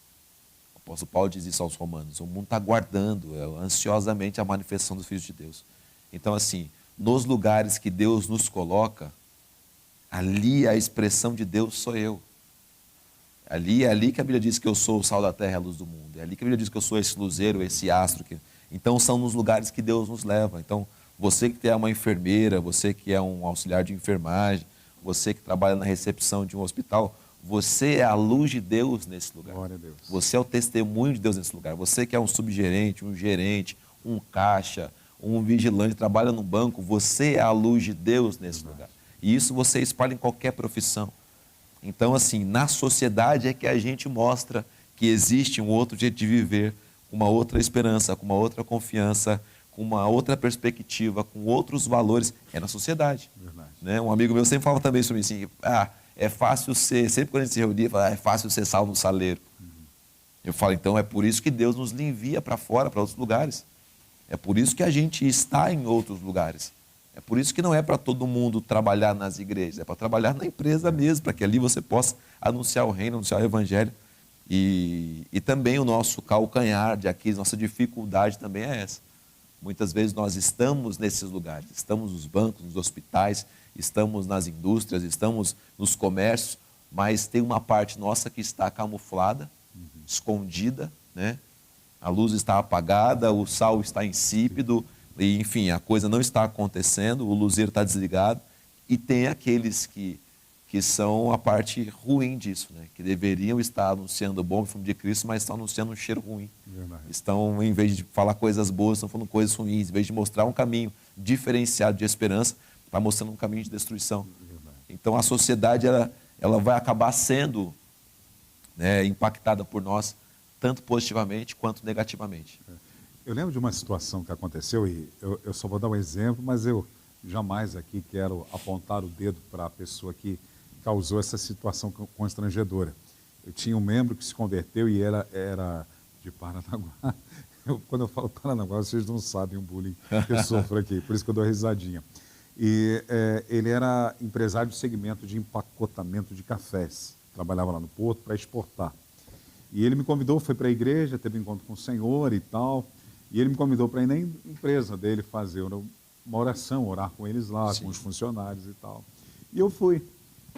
O apóstolo Paulo diz isso aos romanos. O mundo está aguardando ansiosamente a manifestação dos filhos de Deus. Então, assim, nos lugares que Deus nos coloca, ali a expressão de Deus sou eu. É ali que a Bíblia diz que eu sou o sal da terra e a luz do mundo. É ali que a Bíblia diz que eu sou esse luzeiro, esse astro. Então, são nos lugares que Deus nos leva. Então, você que é uma enfermeira, você que é um auxiliar de enfermagem, você que trabalha na recepção de um hospital, você é a luz de Deus nesse lugar. Glória a Deus. Você é o testemunho de Deus nesse lugar. Você que é um subgerente, um gerente, um caixa, um vigilante, trabalha no banco, você é a luz de Deus nesse lugar. E isso você espalha em qualquer profissão. Então, assim, na sociedade é que a gente mostra que existe um outro jeito de viver, com uma outra esperança, com uma outra confiança, com uma outra perspectiva, com outros valores. É na sociedade. Né? Um amigo meu sempre falava também sobre isso, assim, é fácil ser, sempre quando a gente se reunia, é fácil ser sal no saleiro. Eu falo, então, é por isso que Deus nos envia para fora, para outros lugares. É por isso que a gente está em outros lugares. É por isso que não é para todo mundo trabalhar nas igrejas, é para trabalhar na empresa mesmo, para que ali você possa anunciar o reino, anunciar o evangelho. E também o nosso calcanhar de Aquiles, nossa dificuldade também é essa. Muitas vezes nós estamos nesses lugares, estamos nos bancos, nos hospitais, estamos nas indústrias, estamos nos comércios, mas tem uma parte nossa que está camuflada, escondida, né? A luz está apagada, o sal está insípido, e, enfim, a coisa não está acontecendo, o luzeiro está desligado, e tem aqueles que são a parte ruim disso, né? Que deveriam estar anunciando o bom perfume de Cristo, mas estão anunciando um cheiro ruim. Verdade. Estão, em vez de falar coisas boas, estão falando coisas ruins. Em vez de mostrar um caminho diferenciado de esperança, está mostrando um caminho de destruição. Verdade. Então, a sociedade ela vai acabar sendo, né, impactada por nós, tanto positivamente quanto negativamente. Eu lembro de uma situação que aconteceu, e eu só vou dar um exemplo, mas eu jamais aqui quero apontar o dedo para a pessoa que causou essa situação constrangedora. Eu tinha um membro que se converteu e era de Paranaguá. Quando eu falo Paranaguá, vocês não sabem o bullying que eu sofro aqui, por isso que eu dou risadinha. E ele era empresário de segmento de empacotamento de cafés. Trabalhava lá no Porto para exportar. E ele me convidou, foi para a igreja, teve um encontro com o Senhor e tal. E ele me convidou para ir na empresa dele fazer uma oração, orar com eles lá, sim, com os funcionários e tal. E eu fui.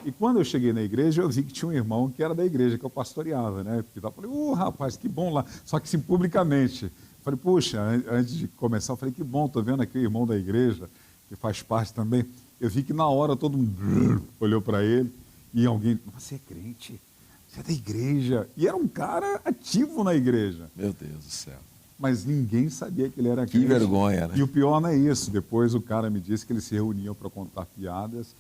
E quando eu cheguei na igreja, eu vi que tinha um irmão que era da igreja que eu pastoreava, né? Eu falei, rapaz, que bom lá. Só que sim, publicamente. Falei, puxa, antes de começar, eu falei, que bom, estou vendo aqui o irmão da igreja, que faz parte também. Eu vi que na hora todo mundo olhou para ele e alguém, você é crente? Você é da igreja? E era um cara ativo na igreja. Meu Deus do céu. Mas ninguém sabia que ele era crente. Que vergonha, né? E o pior não é isso. Depois o cara me disse que eles se reuniam para contar piadas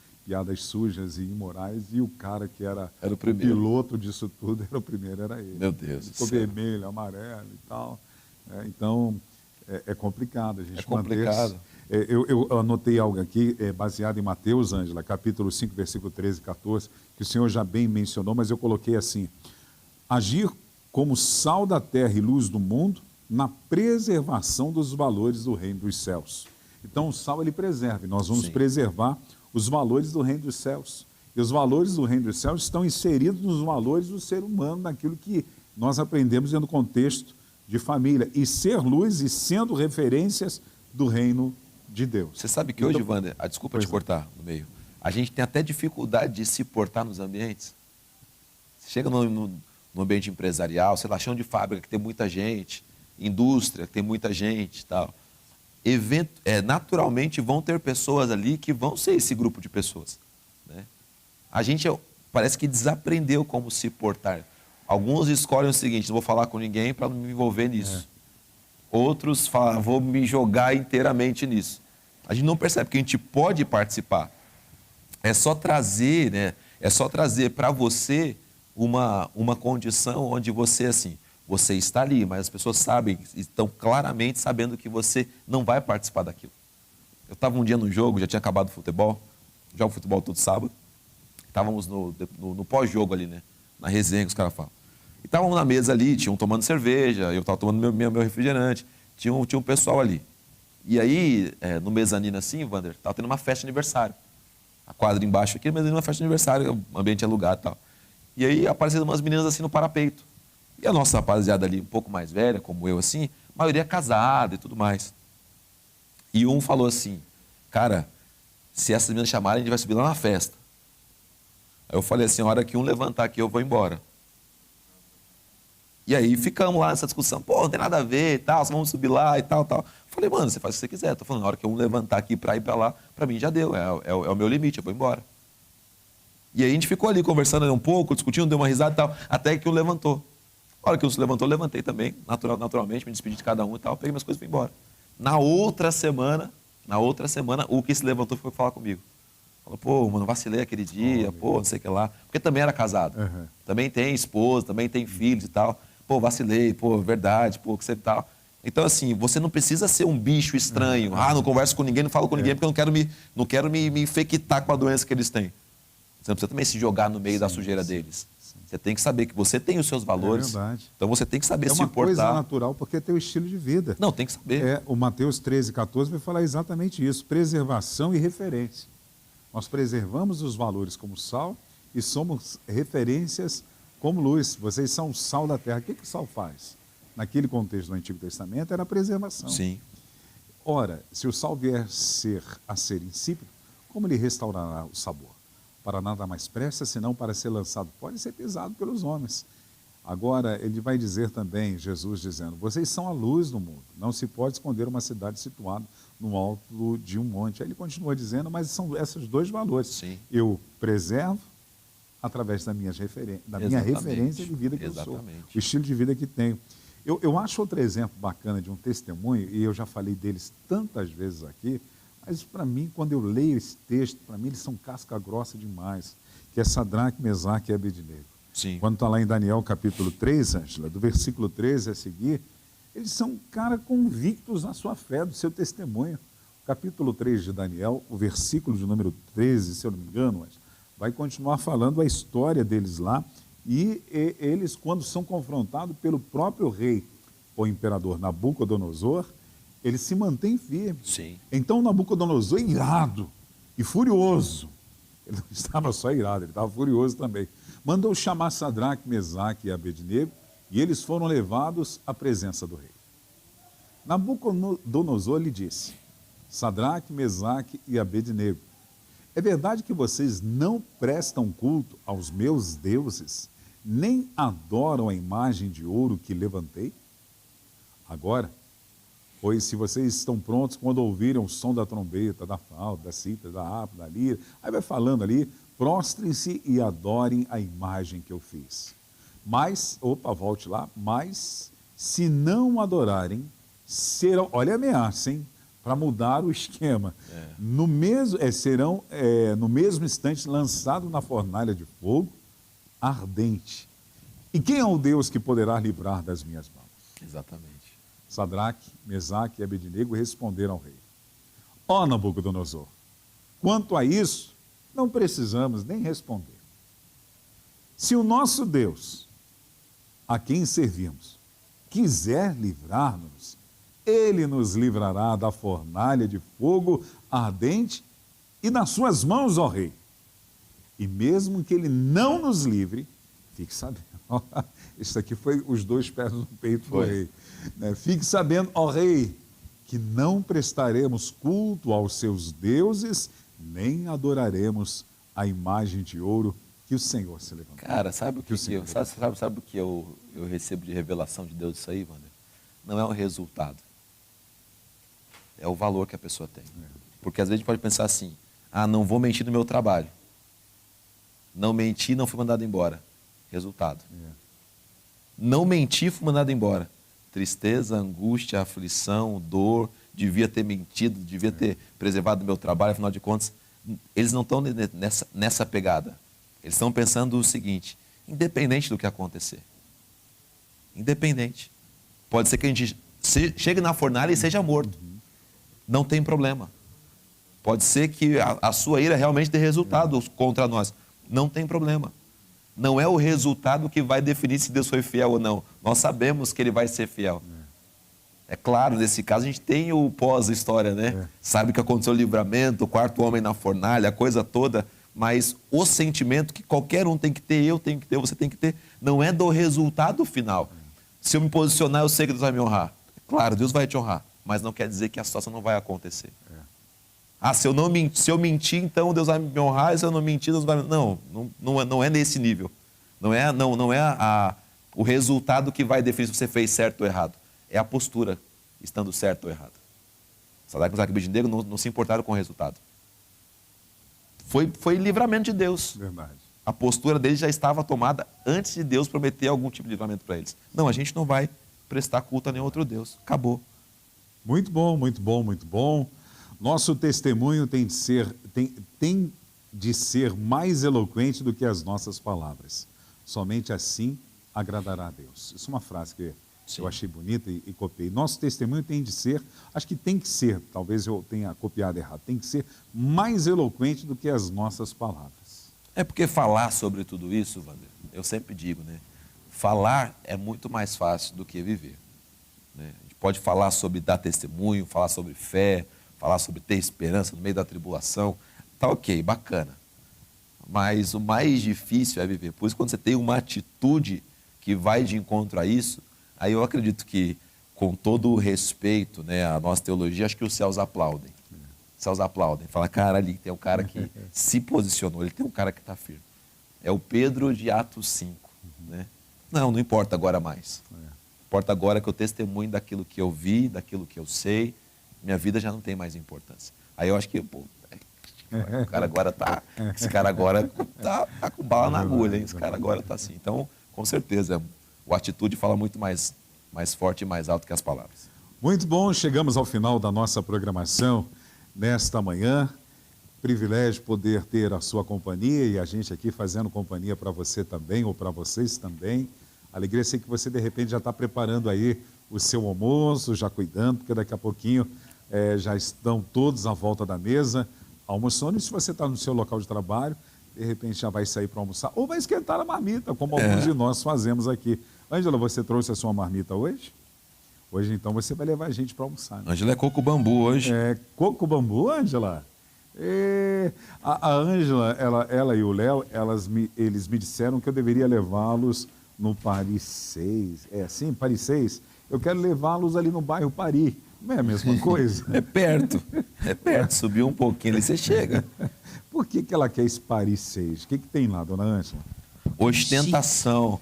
sujas e imorais, e o cara que era o piloto disso tudo, era o primeiro, era ele. Meu Deus. Ficou vermelho, amarelo e tal. Então, é complicado a gente manter. É complicado. Eu anotei algo aqui, baseado em Mateus, Ângela, capítulo 5, versículo 13 e 14, que o Senhor já bem mencionou, mas eu coloquei assim: agir como sal da terra e luz do mundo na preservação dos valores do reino dos céus. Então, o sal, ele preserva, e nós vamos, sim, preservar os valores do reino dos céus. E os valores do reino dos céus estão inseridos nos valores do ser humano, naquilo que nós aprendemos dentro do contexto de família. E ser luz e sendo referências do reino de Deus. Você sabe que hoje, Wander, desculpa te cortar no meio, a gente tem até dificuldade de se portar nos ambientes. Você chega no ambiente empresarial, sei lá, chão de fábrica que tem muita gente, indústria que tem muita gente e tal, naturalmente vão ter pessoas ali que vão ser esse grupo de pessoas, né? A gente parece que desaprendeu como se portar. Alguns escolhem o seguinte: não vou falar com ninguém para não me envolver nisso. Outros falam: vou me jogar inteiramente nisso. A gente não percebe que a gente pode participar. É só trazer, né? É só trazer para você uma condição onde você, assim, você está ali, mas as pessoas sabem, estão claramente sabendo que você não vai participar daquilo. Eu estava um dia no jogo, já tinha acabado o futebol, jogo futebol todo sábado, estávamos no pós-jogo ali, né? Na resenha que os caras falam. E estávamos na mesa ali, tinha um tomando cerveja, eu estava tomando meu refrigerante, tinha um pessoal ali. E aí, no mezanino assim, Wander, estava tendo uma festa de aniversário. A quadra embaixo aqui, mas uma festa de aniversário, o ambiente alugado e tal. E aí apareceram umas meninas assim no parapeito. E a nossa rapaziada ali, um pouco mais velha, como eu assim, a maioria casada e tudo mais. E um falou assim: cara, se essas meninas chamarem, a gente vai subir lá na festa. Aí eu falei assim: a hora que um levantar aqui, eu vou embora. E aí ficamos lá nessa discussão: pô, não tem nada a ver e tal, só vamos subir lá e tal, tal. Eu falei: mano, você faz o que você quiser. Tô falando, na hora que um levantar aqui pra ir pra lá, pra mim já deu, é o meu limite, eu vou embora. E aí a gente ficou ali conversando um pouco, discutindo, deu uma risada e tal, até que um levantou. A hora que um se levantou, eu levantei também, naturalmente, me despedi de cada um e tal, peguei minhas coisas e fui embora. Na outra semana, o que se levantou foi falar comigo. Falou: pô, mano, vacilei aquele dia, pô, não sei o que lá. Porque também era casado. Também tem esposa, também tem filhos e tal. Pô, vacilei, pô, verdade, pô, que você tal. Então, assim, você não precisa ser um bicho estranho. Não converso com ninguém, não falo com ninguém, porque eu não quero me infectar com a doença que eles têm. Você não precisa também se jogar no meio da sujeira deles. Você tem que saber que você tem os seus valores. É verdade. Então você tem que saber se É uma importar. coisa natural, porque é teu estilo de vida. Não, tem que saber. O Mateus 13,14 vai falar exatamente isso: preservação e referência. Nós preservamos os valores como sal e somos referências como luz. Vocês são o sal da terra. O que o sal faz? Naquele contexto do Antigo Testamento era a preservação. Sim. Ora, se o sal vier a ser insípido, como ele restaurará o sabor? Para nada mais presta, senão para ser lançado. Pode ser pisado pelos homens. Agora, ele vai dizer também, Jesus dizendo: vocês são a luz do mundo. Não se pode esconder uma cidade situada no alto de um monte. Aí ele continua dizendo, mas são esses dois valores. Sim. Eu preservo através da minha referência de vida que eu sou. O estilo de vida que tenho. Eu acho outro exemplo bacana de um testemunho, e eu já falei deles tantas vezes aqui, mas para mim, quando eu leio esse texto, para mim eles são casca grossa demais, que é Sadraque, Mesaque e Abednego. Sim. Quando está lá em Daniel capítulo 3, Ângela, do versículo 13 a seguir, eles são, cara, convictos na sua fé, do seu testemunho. Capítulo 3 de Daniel, o versículo de número 13, se eu não me engano, vai continuar falando a história deles lá, e eles, quando são confrontados pelo próprio rei, o imperador Nabucodonosor, ele se mantém firme. Sim. Então Nabucodonosor, irado e furioso, ele não estava só irado, ele estava furioso também, mandou chamar Sadraque, Mesaque e Abednego, e eles foram levados à presença do rei. Nabucodonosor lhe disse: Sadraque, Mesaque e Abednego, é verdade que vocês não prestam culto aos meus deuses, nem adoram a imagem de ouro que levantei? Agora, pois se vocês estão prontos quando ouvirem o som da trombeta, da flauta, da cítara, da harpa, da lira, aí vai falando ali, prostrem-se e adorem a imagem que eu fiz. Mas, volte lá, mas se não adorarem, serão, olha a ameaça, hein? Para mudar o esquema. Serão no mesmo instante lançados na fornalha de fogo ardente. E quem é o Deus que poderá livrar das minhas mãos? Exatamente. Sadraque, Mesaque e Abednego responderam ao rei: ó Nabucodonosor, quanto a isso, não precisamos nem responder. Se o nosso Deus, a quem servimos, quiser livrar-nos, ele nos livrará da fornalha de fogo ardente e nas suas mãos, ó rei. E mesmo que ele não nos livre, fique sabendo. Isso aqui foi os dois pés no peito do rei. Fique sabendo, ó rei, que não prestaremos culto aos seus deuses, nem adoraremos a imagem de ouro que o Senhor se levantou. Cara, sabe o que eu recebo de revelação de Deus disso aí, Wander? Não é o resultado. É o valor que a pessoa tem. Porque às vezes a gente pode pensar assim, não vou mentir no meu trabalho. Não menti, não fui mandado embora. Resultado. Não menti, fui mandado embora. Tristeza, angústia, aflição, dor, devia ter mentido, devia ter preservado o meu trabalho, afinal de contas, eles não estão nessa pegada. Eles estão pensando o seguinte, independente do que acontecer. Independente. Pode ser que a gente chegue na fornalha e seja morto. Não tem problema. Pode ser que a sua ira realmente dê resultado contra nós. Não tem problema. Não é o resultado que vai definir se Deus foi fiel ou não. Nós sabemos que Ele vai ser fiel. É claro, nesse caso a gente tem o pós-história, né? Sabe que aconteceu o livramento, o quarto homem na fornalha, a coisa toda. Mas o sentimento que qualquer um tem que ter, eu tenho que ter, você tem que ter, não é do resultado final. Se eu me posicionar, eu sei que Deus vai me honrar. Claro, Deus vai te honrar, mas não quer dizer que a situação não vai acontecer. Se eu mentir, então Deus vai me honrar, e se eu não mentir, Deus vai me... Não é nesse nível. Não é o resultado que vai definir se você fez certo ou errado. É a postura, estando certo ou errado. Sadraque, Mesaque e Abednego não se importaram com o resultado. Foi livramento de Deus. Verdade. A postura deles já estava tomada antes de Deus prometer algum tipo de livramento para eles. Não, a gente não vai prestar culto a nenhum outro Deus. Acabou. Muito bom, muito bom, muito bom. Nosso testemunho tem de ser mais eloquente do que as nossas palavras. Somente assim agradará a Deus. Isso é uma frase que eu achei bonita e copiei. Nosso testemunho tem de ser, acho que tem que ser, talvez eu tenha copiado errado, tem que ser mais eloquente do que as nossas palavras. É porque falar sobre tudo isso, Wander, eu sempre digo, né? Falar é muito mais fácil do que viver. Né? A gente pode falar sobre dar testemunho, falar sobre fé, falar sobre ter esperança no meio da tribulação. Tá ok, bacana. Mas o mais difícil é viver. Por isso, quando você tem uma atitude que vai de encontro a isso, aí eu acredito que, com todo o respeito, né, à nossa teologia, acho que os céus aplaudem. Os céus aplaudem. Fala, cara, ali tem um cara que se posicionou, ele tem um cara que está firme. É o Pedro de Atos 5. Né? Não importa agora mais. Importa agora que eu testemunho daquilo que eu vi, daquilo que eu sei. Minha vida já não tem mais importância. Aí eu acho que, o cara agora tá... Esse cara agora tá com bala na agulha, hein? Esse cara agora tá assim. Então, com certeza, a atitude fala muito mais forte e mais alto que as palavras. Muito bom, chegamos ao final da nossa programação nesta manhã. Privilégio poder ter a sua companhia e a gente aqui fazendo companhia para você também, ou para vocês também. Alegria sei que você, de repente, já está preparando aí o seu almoço, já cuidando, porque daqui a pouquinho já estão todos à volta da mesa almoçando. E se você está no seu local de trabalho, de repente já vai sair para almoçar, ou vai esquentar a marmita, como alguns de nós fazemos aqui. Ângela, você trouxe a sua marmita hoje? Hoje, então, você vai levar a gente para almoçar. Né? Ângela é coco bambu hoje. É coco bambu, Ângela? A Ângela, ela e o Léo, eles me disseram que eu deveria levá-los no Paris 6. É assim, Paris 6? Eu quero levá-los ali no bairro Paris. Não é a mesma coisa? É perto. Subiu um pouquinho ali, você chega. Por que ela quer esse Paris 6? O que tem lá, dona Ângela? Ostentação.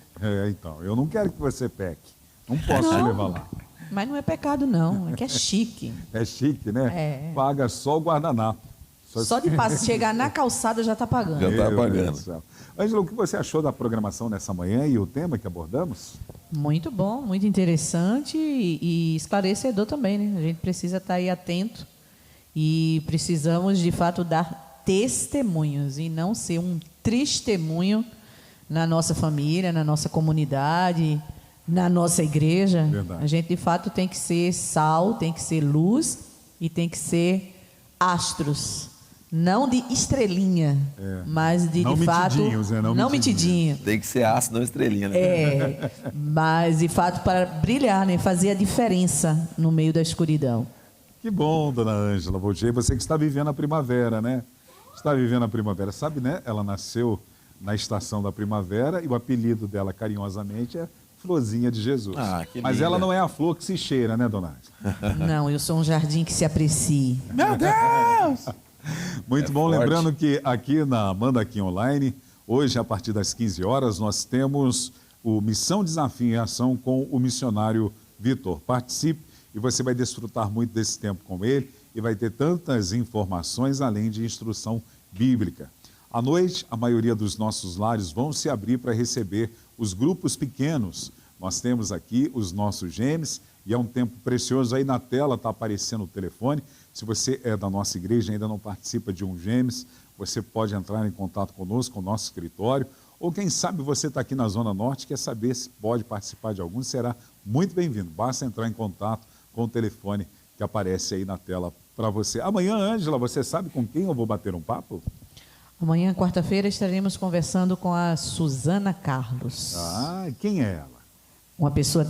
Então, eu não quero que você peque. Não posso te levar lá. Mas não é pecado, não. É que é chique. É chique, né? Paga só o guardanapo. Só de chegar na calçada já está pagando. Já está pagando. Ângela, o que você achou da programação nessa manhã e o tema que abordamos? Muito bom, muito interessante e esclarecedor também, né? A gente precisa estar aí atento e precisamos, de fato, dar testemunhos e não ser um testemunho na nossa família, na nossa comunidade, na nossa igreja. Verdade. A gente, de fato, tem que ser sal, tem que ser luz e tem que ser astros. Não de estrelinha, mas de fato... Não mitidinho. Tem que ser aço, não estrelinha. Né? Mas de fato para brilhar, né? Fazer a diferença no meio da escuridão. Que bom, dona Ângela. Você que está vivendo a primavera, né? Está vivendo a primavera. Sabe, né? Ela nasceu na estação da primavera e o apelido dela, carinhosamente, é Florzinha de Jesus. Mas ela não é a flor que se cheira, né, dona Ângela? Não, eu sou um jardim que se aprecie. Meu Deus! Muito bom, forte. Lembrando que aqui na Manda Aqui Online, Hoje, a partir das 15 horas, nós temos o Missão Desafio em Ação com o missionário Vitor. Participe e você vai desfrutar muito desse tempo com ele e vai ter tantas informações além de instrução bíblica. À noite, a maioria dos nossos lares vão se abrir para receber os grupos pequenos. Nós temos aqui os nossos gêmeos e é um tempo precioso. Aí na tela está aparecendo o telefone. Se você é da nossa igreja e ainda não participa de um gêmeos, você pode entrar em contato conosco, com o nosso escritório, ou quem sabe você está aqui na Zona Norte e quer saber se pode participar de algum, será muito bem-vindo. Basta entrar em contato com o telefone que aparece aí na tela para você. Amanhã, Ângela, você sabe com quem eu vou bater um papo? Amanhã, quarta-feira, estaremos conversando com a Suzana Carlos. Ah, quem é ela? Uma pessoa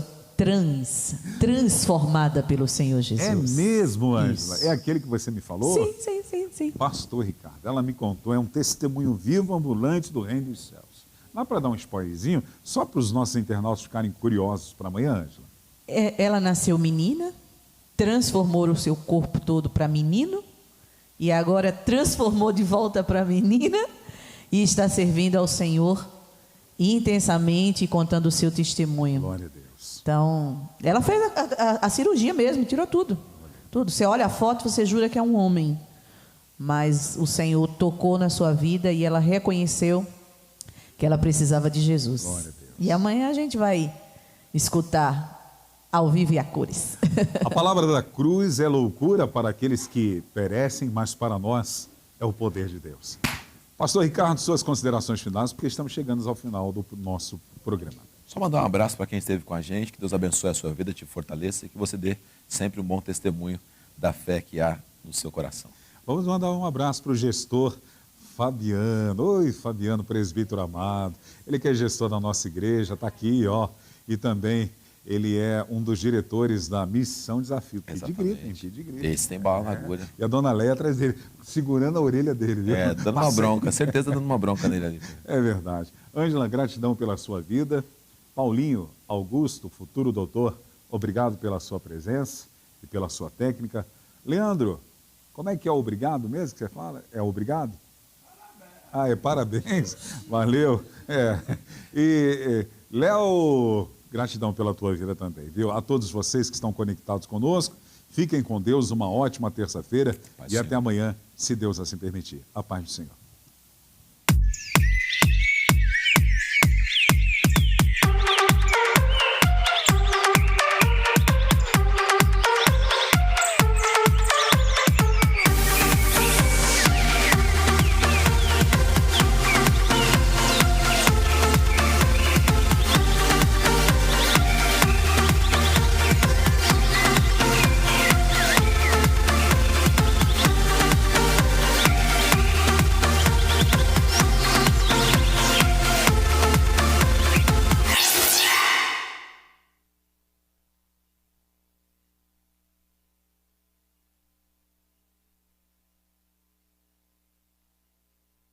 transformada pelo Senhor Jesus. É mesmo, Ângela? Isso. É aquele que você me falou? Sim. Pastor Ricardo, ela me contou, é um testemunho vivo, ambulante do reino dos céus. Dá para dar um spoilerzinho, só para os nossos internautas ficarem curiosos para amanhã, Ângela? Ela nasceu menina, transformou o seu corpo todo para menino, e agora transformou de volta para menina, e está servindo ao Senhor intensamente e contando o seu testemunho. Glória a Deus. Então, ela fez a cirurgia mesmo, tirou tudo. Você olha a foto, você jura que é um homem. Mas o Senhor tocou na sua vida e ela reconheceu que ela precisava de Jesus. Glória a Deus. E amanhã a gente vai escutar ao vivo e a cores. A palavra da cruz é loucura para aqueles que perecem, mas para nós é o poder de Deus. Pastor Ricardo, suas considerações finais, porque estamos chegando ao final do nosso programa. Só mandar um abraço para quem esteve com a gente, que Deus abençoe a sua vida, te fortaleça e que você dê sempre um bom testemunho da fé que há no seu coração. Vamos mandar um abraço para o gestor Fabiano. Oi, Fabiano, presbítero amado. Ele que é gestor da nossa igreja, está aqui, ó. E também ele é um dos diretores da Missão Desafio. Pedi grito. Esse tem bala na agulha. E a dona Leia atrás dele, segurando a orelha dele. Viu? Dando uma bronca, certeza dando uma bronca nele ali. É verdade. Ângela, gratidão pela sua vida. Paulinho Augusto, futuro doutor, obrigado pela sua presença e pela sua técnica. Leandro, como é que é o obrigado mesmo que você fala? É obrigado? Ah, é parabéns. Valeu. E Léo, gratidão pela tua vida também, viu? A todos vocês que estão conectados conosco, fiquem com Deus, uma ótima terça-feira e até amanhã, se Deus assim permitir. A paz do Senhor.